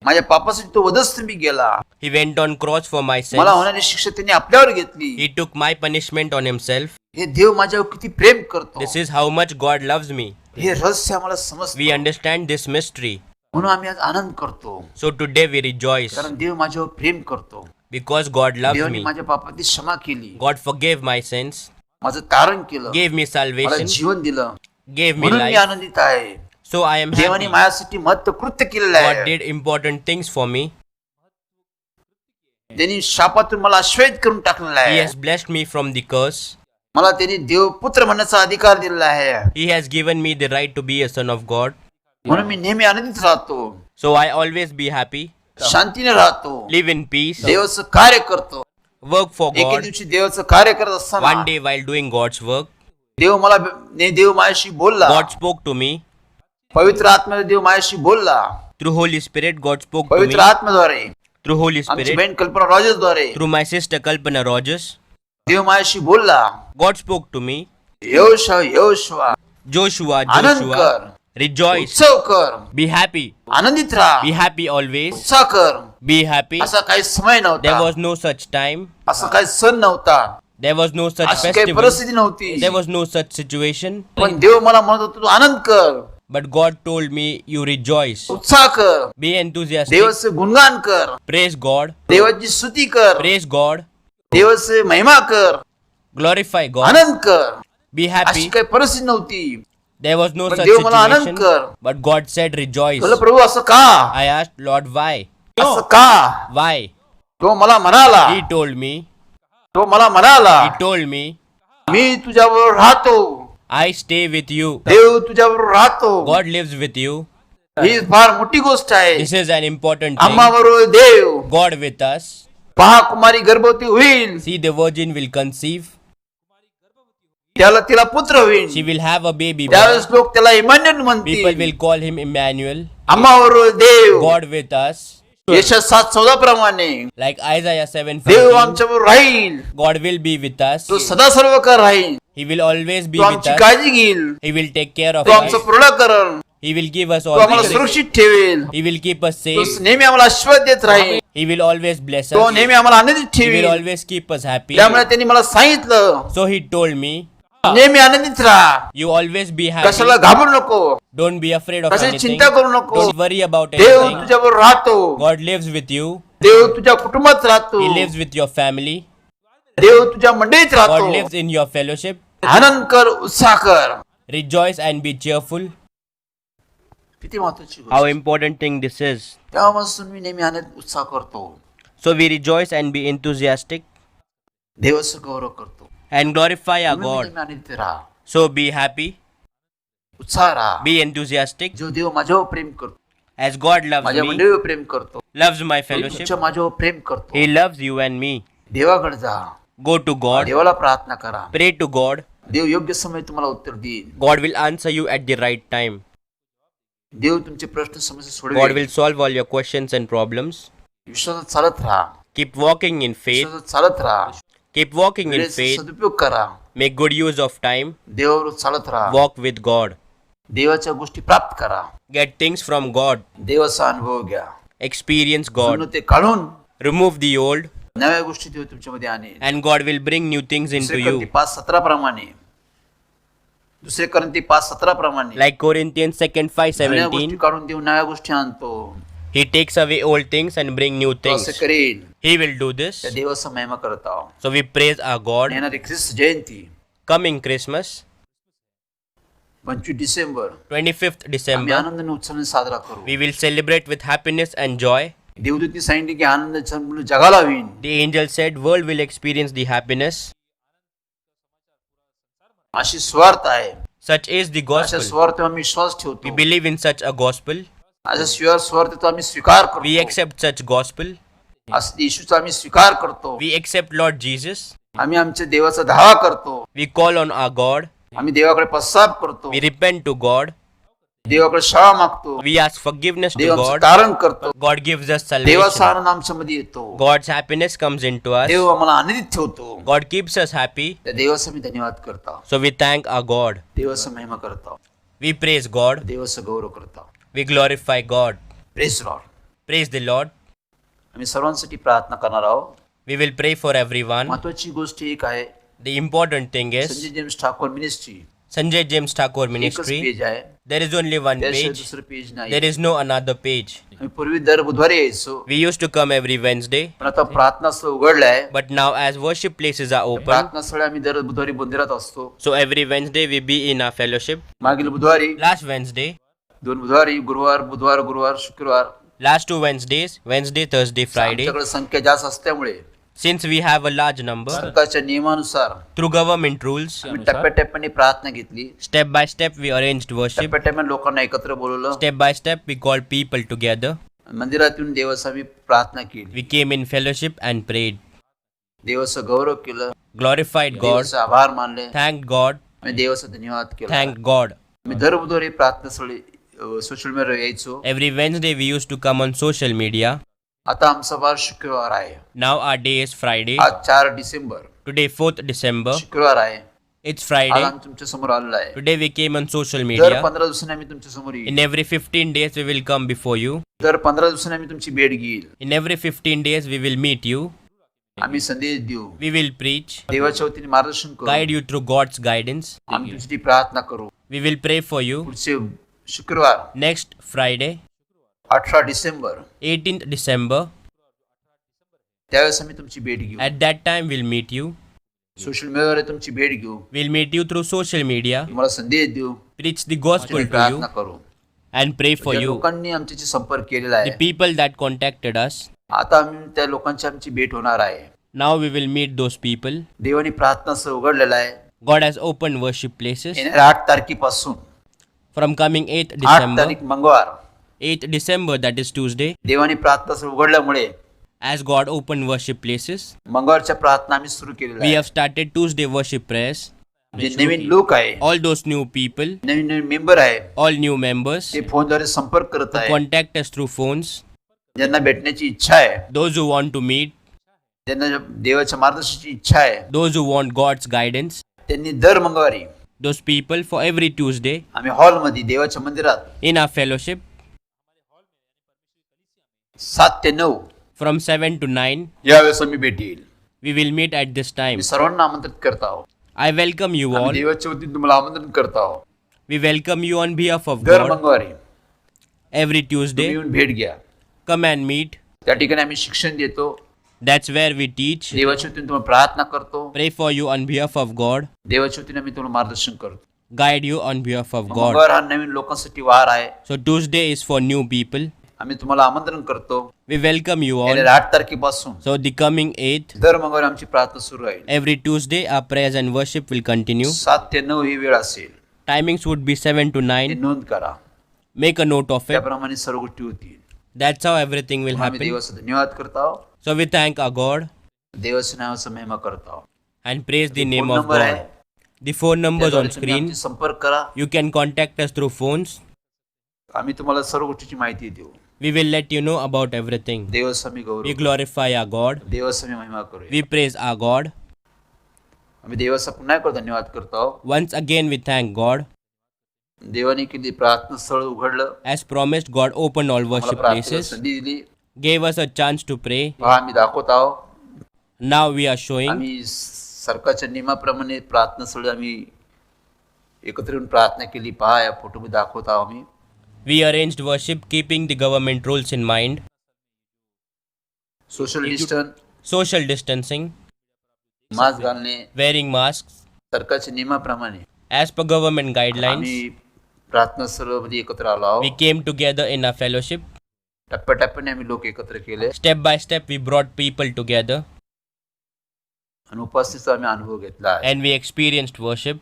माझ्या पापासाठी तो वधस्तंभी गेला. He went on cross for my मला sins. होणारी शिक्षा त्यांनी आपल्यावर घेतली. He took my punishment on Himself. हे देव माझ्यावर किती प्रेम करतो. This is how much God loves me. हे रहस्य आम्हाला समजतं. We understand this mystery. म्हणून आम्ही आज आनंद करतो. So today we rejoice कारण देव माझ्यावर प्रेम करतो. because God loves देवाने me. माझ्या पापाची क्षमा केली. God forgave my sins, माझं तारण केलं. gave me मला salvation, जीवन दिलं. gave me म्हणून मी life. आनंदित आहे. So I am देवाने happy. माझ्यासाठी महत्व कृत्य केलेलं God आहे. did important things for me. त्यांनी शापातून मला आश्वस्त करून टाकलेला He आहे. has blessed me from the curse. मला त्यांनी देव पुत्र म्हणण्याचा अधिकार दिलेला आहे. He has given me the right to be a son of God. म्हणून मी नेहमी आनंदित राहतो. So I always be happy, शांतीने राहतो. live in peace, देवाचं कार्य करतो. work for एके God. दिवशी देवाचं कार्य करत असताना One day while doing God's work, देव माझ्याशी बोलला. God spoke to me. पवित्र आत्म्याने देव माझ्याशी बोलला. Through Holy Spirit, God spoke to me. पवित्र आत्म्याद्वारे, Through Holy आमची Spirit, बहीण कल्पना रॉजर्सद्वारे through my sister Kalpana Rogers, देव माझ्याशी बोलला. God spoke to me. योशवा Joshua, Anand Joshua, कर. rejoice, उत्सव कर, be happy, आनंदित राहा, be happy always, उत्साह कर. be happy. असा काही समय There नव्हता, was no such time, असं काही सण नव्हता, there was no such अशी काही festival, परिस्थिती नव्हती. there was no such situation. पण देव मला म्हणत होता, तू आनंद कर, But God told me, you rejoice, उत्साह कर, be enthusiastic, देवाचे गुणगान कर, praise God, देवाची स्तुती कर, praise God, देवाचे महिमा कर, glorify God, आनंद कर. be अशी happy. काही परिस्थिती नव्हती. There was no पण such देव मला आनंद situation, कर. but God said rejoice. बोला प्रभू असं का, I asked Lord why? असं का. Why? तो मला म्हणाला, He told me, तो मला म्हणाला, he told me, मी तुझ्याबरोबर राहतो, I stay with you. देव तुझ्याबरोबर राहतो. God lives with you. ही फार मोठी गोष्ट आहे. This is an important आम्हा thing. बरोबर देव. God with us. पहा कुमारी गर्भवती होईल, See, the virgin will conceive. त्याला तिला पुत्र होईल. She will have a baby boy. त्यावेळेस लोक त्याला इमान्युअल People म्हणतील. will call him Emmanuel. आम्हा बरोबर देव. God with us. यशा 7:14 प्रमाणे Like Isaiah देव 7:14. आमच्या बरोबर राहील. God will be with us. तो सदा सर्व कर राहील. He will always be तो with आमची us. काळजी घेईल. He will take care of तो आमचं us. पूर्ण करेल. He will give us तो all आम्हाला things. सुरक्षित ठेवेल. He will keep us तो safe. नेहमी आम्हाला आशीर्वाद देत राहील. He will always bless तो us. नेहमी आम्हाला आनंदित He will ठेवेल. always keep us happy. त्यामुळे त्यांनी मला सांगितलं, So he told me, नेहमी आनंदित राहा, you always be happy. कशाला घाबरू नको, Don't be afraid of कशाची anything. चिंता करू नको. Don't worry about Dev anything. तुझ्याबरोबर राहतो. God lives with you. देव तुझ्या कुटुंबात राहतो. He lives with your family. देव तुझ्या मंडळीत God राहतो. lives in your fellowship. आनंद कर, उत्साह कर. Rejoice and be cheerful. किती महत्वाची How गोष्ट. important thing this is. तेव्हापासून मी नेहमी आनंद उत्साह करतो, So we rejoice and be enthusiastic देवाचं गौरव करतो. and glorify our तुम्ही God. नेहमी आनंदित राहा, So be happy, उत्साह राहा. be enthusiastic जो देव माझ्यावर प्रेम करतो, as God loves माझ्या me, मंडळीवर प्रेम करतो, loves my तो fellowship. तुमच्या माझ्यावर प्रेम करतो. He loves you and me. देवाकडे जा, Go to God, देवाला प्रार्थना करा. pray to God. देव योग्य समय तुम्हाला उत्तर देईल. God will answer you at the right time. देव तुमचे प्रश्न समस्या God सोडवेल. will solve all your questions and problems. विश्वासात चालत राहा, Keep walking in faith. विश्वासात चालत राहा. Keep walking in वेळेचा faith. सदुपयोग करा. Make good use of time. देवावर चालत राहा. Walk with God. देवाच्या गोष्टी प्राप्त करा. Get things from God. देवाचा अनुभव घ्या. Experience God. जुनं ते काढून Remove the old, नव्या गोष्टी देव तुमच्यामध्ये आणेल. and God will bring new things into दुसरे you. 5:17 प्रमाणे, दुसरे करंती 5:17 प्रमाणे Like Corinthians 2 जुन्या गोष्टी 5:17. काढून देव नव्या गोष्टी आणतो. He takes away old things and bring new तो असं things. करेल. He will do this. त्या देवाचा महिमा करत आहोत. So we praise our God. येणारी ख्रिस्त जयंती Coming Christmas, 25 डिसेंबर 25th आम्ही December, आनंदाने उत्साहाने साजरा करू. we will celebrate with happiness and joy. देवदूतनी सांगितले की आनंद संपूर्ण जगाला होईल. The angel said, world will experience the happiness. अशी स्वार्थ आहे. Such is the अशा gospel. स्वार्थ आम्ही विश्वास We ठेवतो. believe in such a gospel. अशा स्वार्थ आम्ही स्वीकार We करतो. accept such gospel. असं येशूचा आम्ही स्वीकार करतो. We accept Lord Jesus. आम्ही आमच्या देवाचा धावा करतो. We call on our God. आम्ही देवाकडे पश्चाताप करतो. We repent to God. देवाकडे क्षमा मागतो. We ask forgiveness Dev to आमचं God. तारण करतो. God gives us देवाचा salvation. आनंद आमच्यामध्ये येतो. God's happiness comes into us. देव आम्हाला आनंदित ठेवतो. God keeps us happy. त्या देवाचा मी धन्यवाद करता. So we thank our God. देवाचा महिमा करता. We praise God. देवाचा गौरव करता. We glorify God. Praise Lord. Praise the Lord. आम्ही सर्वांसाठी प्रार्थना करणार आहोत. We will pray for everyone. महत्वाची गोष्ट एक आहे, The important thing is Sanjay James Thakur ministry Sanjay James Thakur एकच Ministry. पेज आहे. There is only one त्याशिवाय page. दुसरं पेज नाही. There is no another page. आम्ही पूर्वी दर बुधवारी यायचो, We used to come every Wednesday, पण आता प्रार्थना स्थळ उघडलं आहे. but now as worship places are open, प्रार्थना स्थळ आम्ही दर बुधवारी मंदिरात असतो. so every Wednesday we be in our fellowship. मागील बुधवारी Last Wednesday, 2 बुधवारी, गुरुवार, बुधवार, गुरुवार, शुक्रवार. last 2 Wednesdays, Wednesday, Thursday, Friday. आमच्याकडे संख्या जास्त असल्यामुळे Since we have a large number, सरकारच्या नियमानुसार through government rules, आम्ही टप्प्याटप्प्याने प्रार्थना घेतली. step by step we arranged worship. टप्प्याटप्प्याने लोकांना एकत्र बोलवलं. Step by step we called people together. मंदिरात येऊन देवाचा आम्ही प्रार्थना केली. We came in fellowship and prayed, देवाचं गौरव केलं. glorified God, देवाचे आभार मानले. thanked God, आम्ही देवाचा धन्यवाद केला. thanked God. आम्ही दर बुधवारी प्रार्थना स्थळी सोशल मीडियावर यायचो. Every Wednesday we used to come on social media. आता आमचा वार शुक्रवार आहे. Now our day is Friday. आज 4 डिसेंबर Today 4th December. शुक्रवार आहे. It's आज Friday. आम्ही तुमच्या समोर आलेलो आहे. Today we came on social दर media. 15 दिवसांनी आम्ही तुमच्या समोर येईल. In every 15 days we will come before you. दर 15 दिवसांनी आम्ही तुमची भेट घेईल. In every 15 days we will meet you. आम्ही संदेश देऊ. We will preach, देवाच्या वतीने मार्गदर्शन करू. guide you through God's guidance. आम्ही तुझी प्रार्थना करू. We will pray for you. पुढचे शुक्रवार Next Friday, 18 December 18th December. त्यावेळेस आम्ही तुमची भेट घेऊ. At that time we'll meet you. Social मीडियाद्वारे तुमची भेट घेऊ. We'll meet you through social media. तुम्हाला संदेश देऊ. Preach the gospel to you प्रार्थना करू. and pray for ज्या you. लोकांनी आमच्याशी संपर्क केलेला The आहे people that contacted us. आता आम्ही त्या लोकांची आमची भेट होणार आहे. Now we will meet those people. देवानी प्रार्थनासह उघडलेला आहे. God has opened worship places. येणाऱ्या 8 तारखेपासून From coming 8th 8 December, तारीख मंगळवार 8th December, that is Tuesday, देवानी प्रार्थनासह उघडल्यामुळे as God opened worship places, मंगळवारच्या प्रार्थना आम्ही सुरू केलेल्या we आहे. have started Tuesday worship prayers. जे नवीन लोक आहे, All those new people, Naveen Naveen member आहे, all new members, ते फोनद्वारे संपर्क करत आहे. contact us through phones. ज्यांना भेटण्याची इच्छा आहे, Those who want to meet, ज्यांना देवाच्या मार्गदर्शनाची इच्छा आहे, those who want God's guidance, त्यांनी दर मंगळवारी those people for every Tuesday आम्ही हॉलमध्ये देवाच्या मंदिरात in our fellowship 7 ते 9 from 7 to 9, यावेळेस आम्ही भेट येईल. we will meet at this time. मी सर्वांना आमंत्रित करत आहोत. I welcome you आम्ही all. देवाच्या वतीने तुम्हाला आमंत्रण करत आहोत. We welcome you on behalf of दर God. मंगळवारी Every तुम्ही Tuesday, येऊन भेट घ्या. come and meet. त्या ठिकाणी आम्ही शिक्षण देतो. That's where we teach. देवाच्या वतीने तुम्हाला प्रार्थना करतो. Pray for you on behalf of God. देवाच्या वतीने आम्ही तुम्हाला मार्गदर्शन करतो. Guide you on behalf of God. मंगळवार हा नवीन लोकांसाठी वार आहे. So Tuesday is for new people. आम्ही तुम्हाला आमंत्रण करतो. We welcome you all. येणाऱ्या 8 तारखेपासून So the coming 8th, दर मंगळवारी आमची प्रार्थना सुरू आहे. every Tuesday our prayers and worship will continue. 7 ते 9 ही वेळ असेल. Timings would be 7 to हे 9. नोंद करा. Make a note of it. त्याप्रमाणे सर्व गोष्टी होतील. That's how everything will आम्ही happen. देवाचा धन्यवाद करत आहोत. So we thank our God देवाच्या नावाचा महिमा करत आहोत. and praise the phone name of number आहे. God. The phone numbers on त्याद्वारे तुम्ही screen. आमची संपर्क करा. You can contact us through phones. आम्ही तुम्हाला सर्व गोष्टीची माहिती देऊ. We will let you know about everything. देवाचा मी We Gaurav. glorify our God. देवाचा मी महिमा करूया. We praise our God. आम्ही देवाचा पुन्हा एकदा धन्यवाद करत आहोत. Once again we thank God. देवाने किती प्रार्थना स्थळ उघडलं. As promised, God opened all मला worship प्रार्थनेला places, संधी दिली. gave us a chance to pray. पहा आम्ही दाखवत आहोत. Now we are showing. आम्ही सरकारच्या नियमाप्रमाणे प्रार्थना स्थळ आम्ही एकत्र येऊन प्रार्थना केली. पहा या फोटो मध्ये दाखवत आहोत आम्ही. We arranged worship keeping the government rules in mind. Social distance, Social distancing, mask घालणे, wearing masks. सरकारच्या नियमाप्रमाणे As per government guidelines, आम्ही प्रार्थना स्थळामध्ये एकत्र आलो आहोत. we came together in our fellowship. टप्प्याटप्प्याने आम्ही लोक एकत्र केले Step by step, we brought people together आणि उपस्थितीचा आम्ही अनुभव घेतला आहे. and we experienced worship.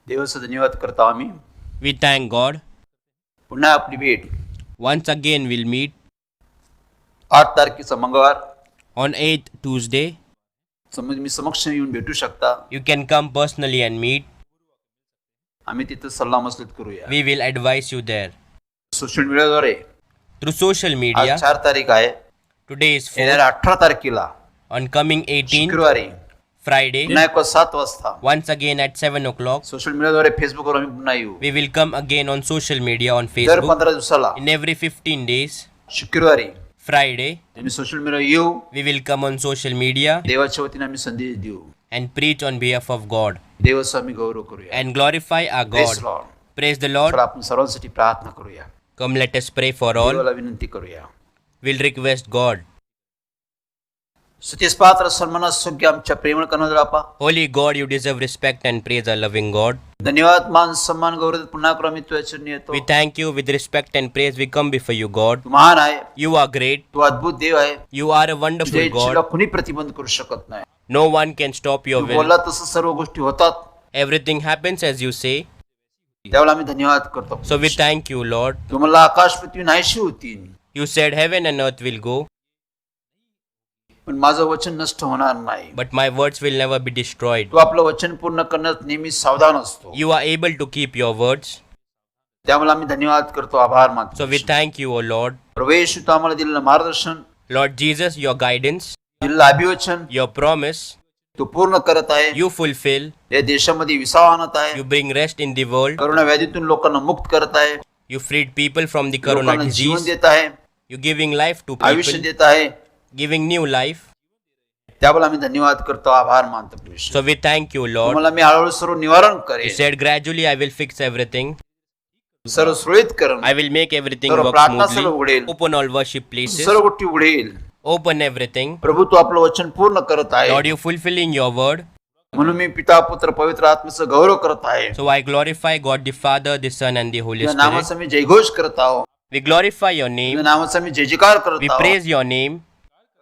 देवाचा धन्यवाद करतो आम्ही. We thank God. पुन्हा आपली भेट Once again, we'll meet 8 तारखेचा मंगळवार. on 8th Tuesday. समज मी समक्ष येऊन भेटू शकता. You can come personally and meet. आम्ही तिथं सल्ला मसलत करूया. We will advise you there. Social मीडियाद्वारे Through social आज media, 4 तारीख आहे. today is 4th. येणाऱ्या 18 तारखेला On coming 18th, शुक्रवारी Friday, पुन्हा एक 7 वाजता once again at 7 o'clock, social मीडियाद्वारे फेसबुकवर आम्ही पुन्हा येऊ. we will come again on social media on दर Facebook. 15 दिवसाला In every 15 days, शुक्रवारी Friday, आम्ही सोशल मीडिया येऊ. we will come on social media देवाच्या वतीने आम्ही संदेश देऊ. and preach on behalf of God देवाचा आम्ही गौरव करूया. and glorify our Praise God. Lord. Praise the Lord. तर आपण सर्वांसाठी प्रार्थना करूया. Come, let us pray for all. देवाला विनंती करूया. We'll request God. स्तुतीस पात्र सन्मानास योग्य आमच्या प्रेमळ कन्नड बापा Holy God, you deserve respect and praise, our loving God. धन्यवाद मान सन्मान गौरव पुन्हा करू आम्ही तुझ्या चरणी येतो. We thank you with respect and praise. We come before you, God. तू महान आहे, You are great. तू अद्भुत देव आहे. You are a तुझ्या wonderful इच्छेला God. कुणी प्रतिबंध करू शकत नाही. No one can stop your Tu will. बोलला तसं सर्व गोष्टी होतात. Everything happens as you say. त्यावेळेला आम्ही धन्यवाद करतो. So we thank you, Lord. तू मला आकाश पृथ्वी नाहीशी होती, You said heaven and earth will go, पण माझं वचन नष्ट होणार नाही. but my words will never be destroyed. तू आपलं वचन पूर्ण करण्यात नेहमी सावधान असतो. You are able to keep your words. त्यामुळे आम्ही धन्यवाद करतो, आभार मानतो. So we thank you, O Lord. प्रभू येशू तू आम्हाला दिलेलं मार्गदर्शन, Lord Jesus, your guidance, दिलेलं अभिवचन your promise, तू पूर्ण करत आहे. you fulfill. या देशामध्ये विसावा आणत आहे. You bring rest in the world. Corona व्याधीतून लोकांना मुक्त करत आहे. You freed people from the corona लोकांना जीवन disease. देत आहे, You giving life to आयुष्य people, देत आहे. giving new life. त्यामुळे आम्ही धन्यवाद करतो, आभार मानतो. प्रभू So we thank you, Lord. तुम्हाला मी हळूहळू सर्व निवारण You करेन, said gradually I will fix everything. सर्व सुरळीत करेन, I will make everything सर्व work प्रार्थना सर्व smoothly. उघडेल, Open all worship places. सर्व गोष्टी उघडेल. Open everything. प्रभू तू आपलं वचन पूर्ण करत आहे, Lord, you fulfilling your word. म्हणून मी पिता पुत्र पवित्र आत्म्याचा गौरव करत आहे. So I glorify God the Father, the Son, and the Holy तुझ्या Spirit. नामाचा मी जयघोष करत आहो, We glorify your तुझ्या name. नामाचा मी जय जयकार करत We आहो. praise your name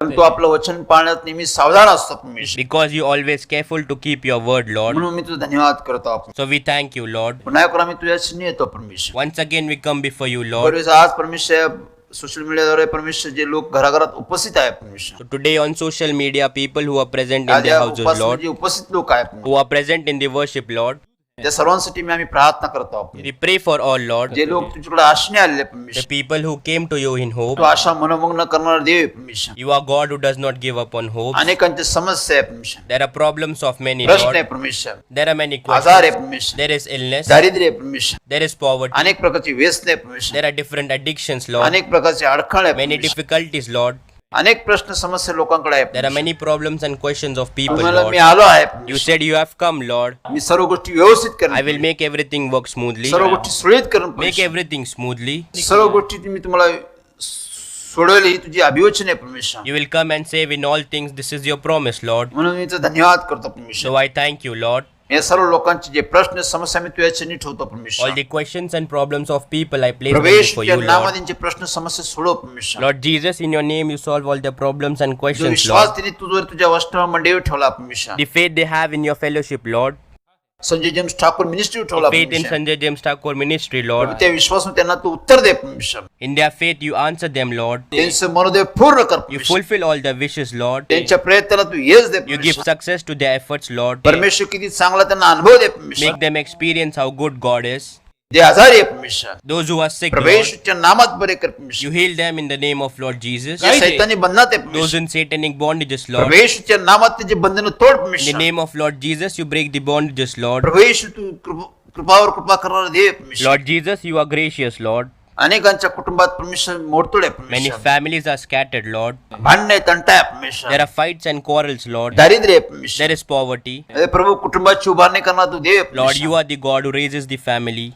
कारण तू आपलं वचन पाळण्यात नेहमी सावधान असतो. परमेश्वर, because you always careful to keep your word, Lord. म्हणून मी तुझा धन्यवाद करतो. आपण So we thank you, Lord. पुन्हा एकदा आम्ही तुझ्या चरणी येतो. परमेश्वर, Once again we come before you, Lord. बरोबर आज परमेश्वर सोशल मीडियाद्वारे परमेश्वर जे लोक घराघरात उपस्थित आहे, परमेश्वर So today on social media, people who are present in आज their या houses, उपासनेत Lord, जे उपस्थित लोक आहेत, who are present in the worship, Lord, त्या सर्वांसाठी मी आम्ही प्रार्थना करतो. आपण we pray for all, Lord, जे लोक तुझ्याकडे आशेने आलेले the परमेश्वर, people who came to you in hope. तू आशा मनोमग्न करणारा देव आहे. परमेश्वर, You are God who does not give up on hope. अनेकांच्या समस्या आहे. परमेश्वर, There are problems of many, प्रश्न आहे. Lord. परमेश्वर, There are many आजार आहे. questions. परमेश्वर, There is illness. दारिद्र्य आहे. परमेश्वर, There is poverty. अनेक प्रकारची व्यसन आहे. परमेश्वर, There are different addictions, Lord. अनेक प्रकारचे अडखळ आहे. Many परमेश्वर, difficulties, Lord. अनेक प्रश्न समस्या लोकांकडे आहे. There are many problems and questions of people, तुम्हाला Lord. मी आलो आहे. You परमेश्वर, said you have come, Lord. मी सर्व गोष्टी व्यवस्थित I करेन, will make everything work smoothly. सर्व गोष्टी सुरळीत करेन. Make परमेश्वर, everything smoothly. सर्व गोष्टी मी तुम्हाला सोडवली, ही तुझी अभिवचन आहे. परमेश्वर, You will come and save in all things. This is your promise, Lord. म्हणून मी तुझा धन्यवाद करतो. परमेश्वर, So I thank you, Lord. या सर्व लोकांचे जे प्रश्न समस्या मी तुझ्या चरणी ठेवतो. All परमेश्वर, the questions and problems of people I place them प्रवेश before तुझ्या you, Lord. नावात त्यांचे प्रश्न समस्या सोडव. परमेश्वर, Lord Jesus, in your name you solve all their problems and जो questions, विश्वास Lord. त्यांनी तुझ्यावर तुझ्या वस्त्र मंडळीवर ठेवला. परमेश्वर, The faith they have in your fellowship, Lord. Sanjay James Thakur मिनिस्ट्रीवर ठेवला. Faith in परमेश्वर, Sanjay James Thakur ministry, Lord. त्या विश्वासून त्यांना तू उत्तर दे. परमेश्वर, In their faith you answer them, Lord. त्यांचं मनोदय पूर्ण कर. You परमेश्वर, fulfill all their wishes, Lord. त्यांच्या प्रयत्नाला तू यश दे. You give परमेश्वर, success to their efforts, Lord. परमेश्वर किती चांगला त्यांना अनुभव दे. परमेश्वर, Make them experience how good God is. जे आजारी आहे. परमेश्वर, Those who are sick, Lord, प्रवेशच्या नामात बरे कर. परमेश्वर, you heal them in the name of Lord Jesus. जे सैतानी बंधनात आहे. Those परमेश्वर, in satanic bondages, Lord. प्रवेशच्या नामात त्याचे बंधन तोड. In the परमेश्वर, name of Lord Jesus, you break the bondages, Lord. प्रवेश तू कृपावर कृपा करणारा देव. परमेश्वर, Lord Jesus, you are gracious, Lord. अनेकांच्या कुटुंबात परमेश्वर मोडतोड आहे. Many परमेश्वर, families are scattered, Lord. भांडणे तंटा आहे. परमेश्वर, There are fights and quarrels, Lord. दारिद्र्य आहे. परमेश्वर, There is poverty. अरे प्रभू कुटुंबाची उभारणी करणार तू देव. Lord, परमेश्वर, you are the God who raises the family.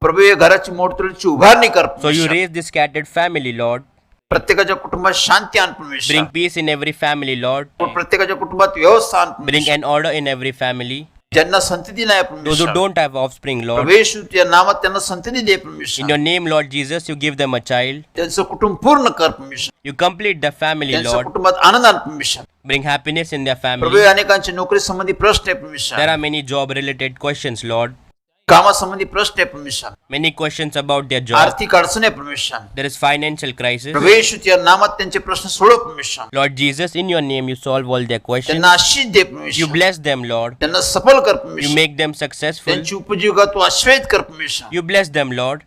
प्रभू या घराची मोडतोडीची उभारणी कर. So you परमेश्वर, raise the scattered family, Lord. प्रत्येकाच्या कुटुंबात शांती आण. परमेश्वर, Bring peace in every family, Lord. प्रत्येकाच्या कुटुंबात व्यवस्था आण. Bring परमेश्वर, an order in every family. ज्यांना संतती नाही. Those who परमेश्वर, don't have offspring, Lord. प्रवेश तुझ्या नामात त्यांना संतती दे. परमेश्वर, In your name, Lord Jesus, you give them a child. त्यांचं कुटुंब पूर्ण कर. परमेश्वर, You complete the family, त्यांच्या Lord. कुटुंबात आनंद आण. परमेश्वर, Bring happiness in their Prabhu family. अनेकांचे नोकरी संबंधी प्रश्न आहे. परमेश्वर, There are many job-related questions, Lord. कामासंबंधी प्रश्न आहे. परमेश्वर, Many questions about their job. आर्थिक अडचण आहे. परमेश्वर, There is financial crisis. प्रवेश तुझ्या नामात त्यांचे प्रश्न सोडव. परमेश्वर, Lord Jesus, in your name, you solve all their questions. त्यांना आशीष दे. You परमेश्वर, bless them, Lord. त्यांना सफल कर. You परमेश्वर, make them successful. त्यांची उपजीविका तू आश्वस्त कर. परमेश्वर, You bless them, Lord.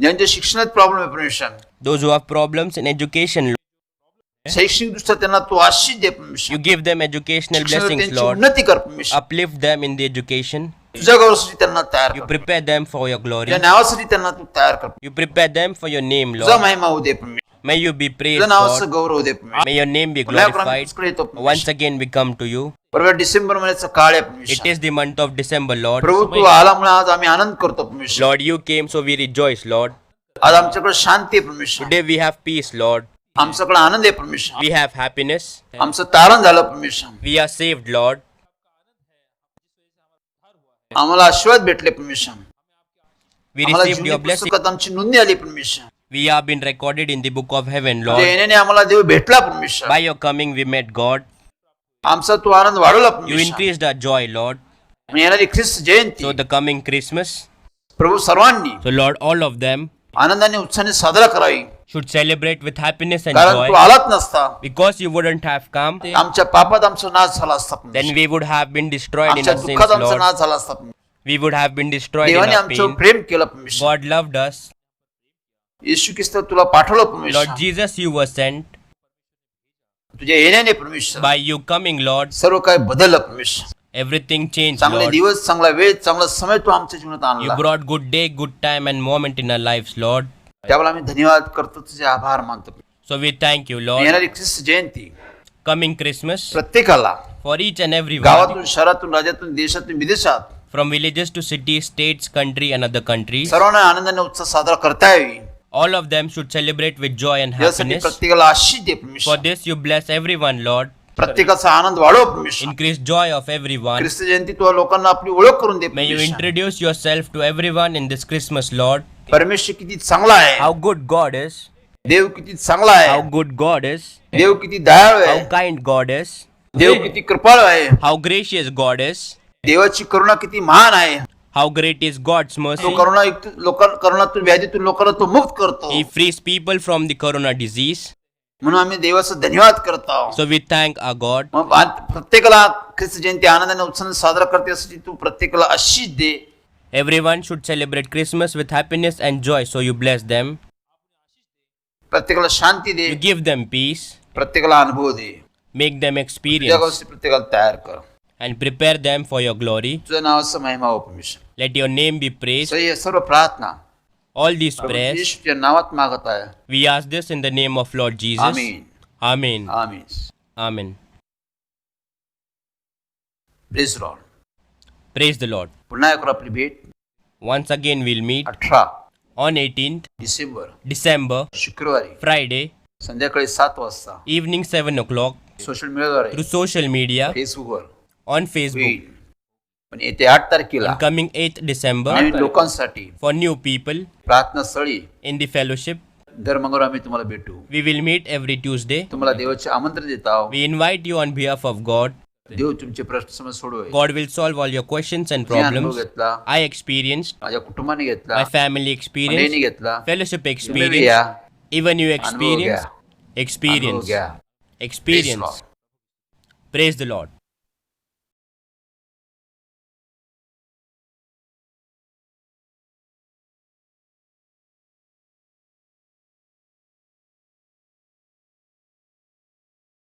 ज्यांच्या शिक्षणात प्रॉब्लेम आहे. परमेश्वर, Those who have problems in education, Lord. शैक्षणिक दृष्ट्या त्यांना तू आशीष दे. परमेश्वर, You give them educational शिक्षणात blessings, त्यांची Lord. उन्नती कर. परमेश्वर, Uplift them in the education. तुझ्या गौरवासाठी त्यांना तयार You कर. prepare them for your glory. तुझ्या नावासाठी त्यांना तू तयार कर. You prepare them for your name, तुझा Lord. महिमा होऊ दे. परमेश्वर, May you be praised, तुझ्या नावाचं God. गौरव दे. परमेश्वर, May your name be पुन्हा एकदा आम्ही glorified. तुझ्याकडे येतो. Once परमेश्वर, again, we come to you. बरोबर डिसेंबर महिन्याचा काळ आहे. It परमेश्वर, is the month of December, Lord. प्रभू तू आल्यामुळे आज आम्ही आनंद करतो. परमेश्वर, Lord, you came, so we rejoice, Lord. आज आमच्याकडे शांती आहे. परमेश्वर, Today we have peace, Lord. आमच्याकडे आनंद आहे परमेश्वर. We have happiness. आमचं तारण झालं परमेश्वर. We are saved, Lord. आम्हाला आशीर्वाद भेटले परमेश्वर. We आम्हाला received जीवनी your blessing. पुस्तकात आमची नोंदणी आली परमेश्वर. We have been recorded in the book of heaven, तुझ्या Lord. येण्याने आम्हाला देव भेटला परमेश्वर. By your coming, we met God. आमचा तो आनंद वाढवला You परमेश्वर. increased our joy, Lord. आणि येणारी ख्रिस्त जयंती So the coming Christmas, प्रभू सर्वांनी so Lord, all of them आनंदाने उत्साहाने साजरा करावी. should celebrate with happiness and कारण तू joy. आलाच नसता Because you wouldn't have come, आमच्या पापात आमचा नाश झाला असता then परमेश्वर. we would have been destroyed in आमच्या our sins, दुःखात आमचा Lord. नाश झाला असता. We would have been destroyed in देवाने our आमच्यावर pain. प्रेम केलं परमेश्वर. God loved us. येशू ख्रिस्त तुला पाठवलं Lord परमेश्वर. Jesus, you were sent. तुझ्या येण्याने परमेश्वर By you coming, Lord, सर्व काही बदललं परमेश्वर. everything changed, चांगले Lord. दिवस, चांगला वेळ, चांगला समय तू आमच्या जीवनात You आणला. brought good day, good time and moment in our lives, Lord. त्यावेळेला आम्ही धन्यवाद करतो, तुझे आभार मानतो. So we thank you, Lord. येणारी ख्रिस्त जयंती Coming Christmas, प्रत्येकाला for each and every one, गावातून, शहरातून, राज्यातून, देशातून, विदेशात from villages to cities, states, country and other countries, सर्वांना आनंदाने उत्साह साजरा करता यावी. all of them should celebrate with joy and यासाठी happiness. प्रत्येकाला आशीष दे For परमेश्वर. this you bless everyone, Lord. प्रत्येकाचा आनंद वाढव परमेश्वर. Increase joy of everyone. ख्रिस्त जयंती तुला लोकांना आपली ओळख करून दे May you परमेश्वर. introduce yourself to everyone in this Christmas, Lord. परमेश्वर किती चांगला आहे. How good God is. देव किती चांगला आहे. How good God is. देव किती दयाळू How आहे. kind God is. देव किती कृपाळू आहे. How gracious God is. देवाची करुणा किती महान आहे. How great is God's तो mercy. करुणायुक्त करुणातून व्याधीतून लोकांना तो मुक्त करतो. He frees people from the corona disease. म्हणून आम्ही देवाचा धन्यवाद करतो. So we thank our God. मग प्रत्येकाला ख्रिस्त जयंती आनंदाने उत्साहाने साजरा करते यासाठी तू प्रत्येकाला आशीष दे. Everyone should celebrate Christmas with happiness and joy. So you bless them. प्रत्येकाला शांती दे. You give them peace. प्रत्येकाला अनुभव दे. Make them तुझ्या experience गोष्टी प्रत्येकाला तयार कर. and prepare them for your glory. तुझ्या नावाचा महिमा हो परमेश्वर. Let your name be praised. सही आहे सर्व प्रार्थना All these प्रभू prayers, येशूच्या नावात मागत आहे. we ask this in the name of Lord Jesus. आमीन. Amen. आमीन. Amen. Praise Lord. Praise the Lord. पुन्हा एक आपली भेट Once again we'll meet 18 on 18th December December, शुक्रवारी Friday, संध्याकाळी 7 वाजता evening 7 o'clock सोशल मीडियाद्वारे through social media, फेसबुकवर on Facebook. होईल. पण येते 8 तारखेला And coming 8th December, नवीन लोकांसाठी for new people प्रार्थना स्थळी in the fellowship, दर मंगळवार आम्ही तुम्हाला भेटू. we will meet every Tuesday. तुम्हाला देवाचे आमंत्रण देत आहोत. We invite you on behalf of God. देव तुमचे प्रश्न समज सोडवे. God will solve all your questions and मी अनुभव problems. घेतला, I experienced, माझ्या कुटुंबाने घेतला, my family मंडळीने experienced, घेतला. fellowship तुम्ही experience, घ्या, even you अनुभव घ्या. experience, अनुभव experience, घ्या. experience. Praise the Lord.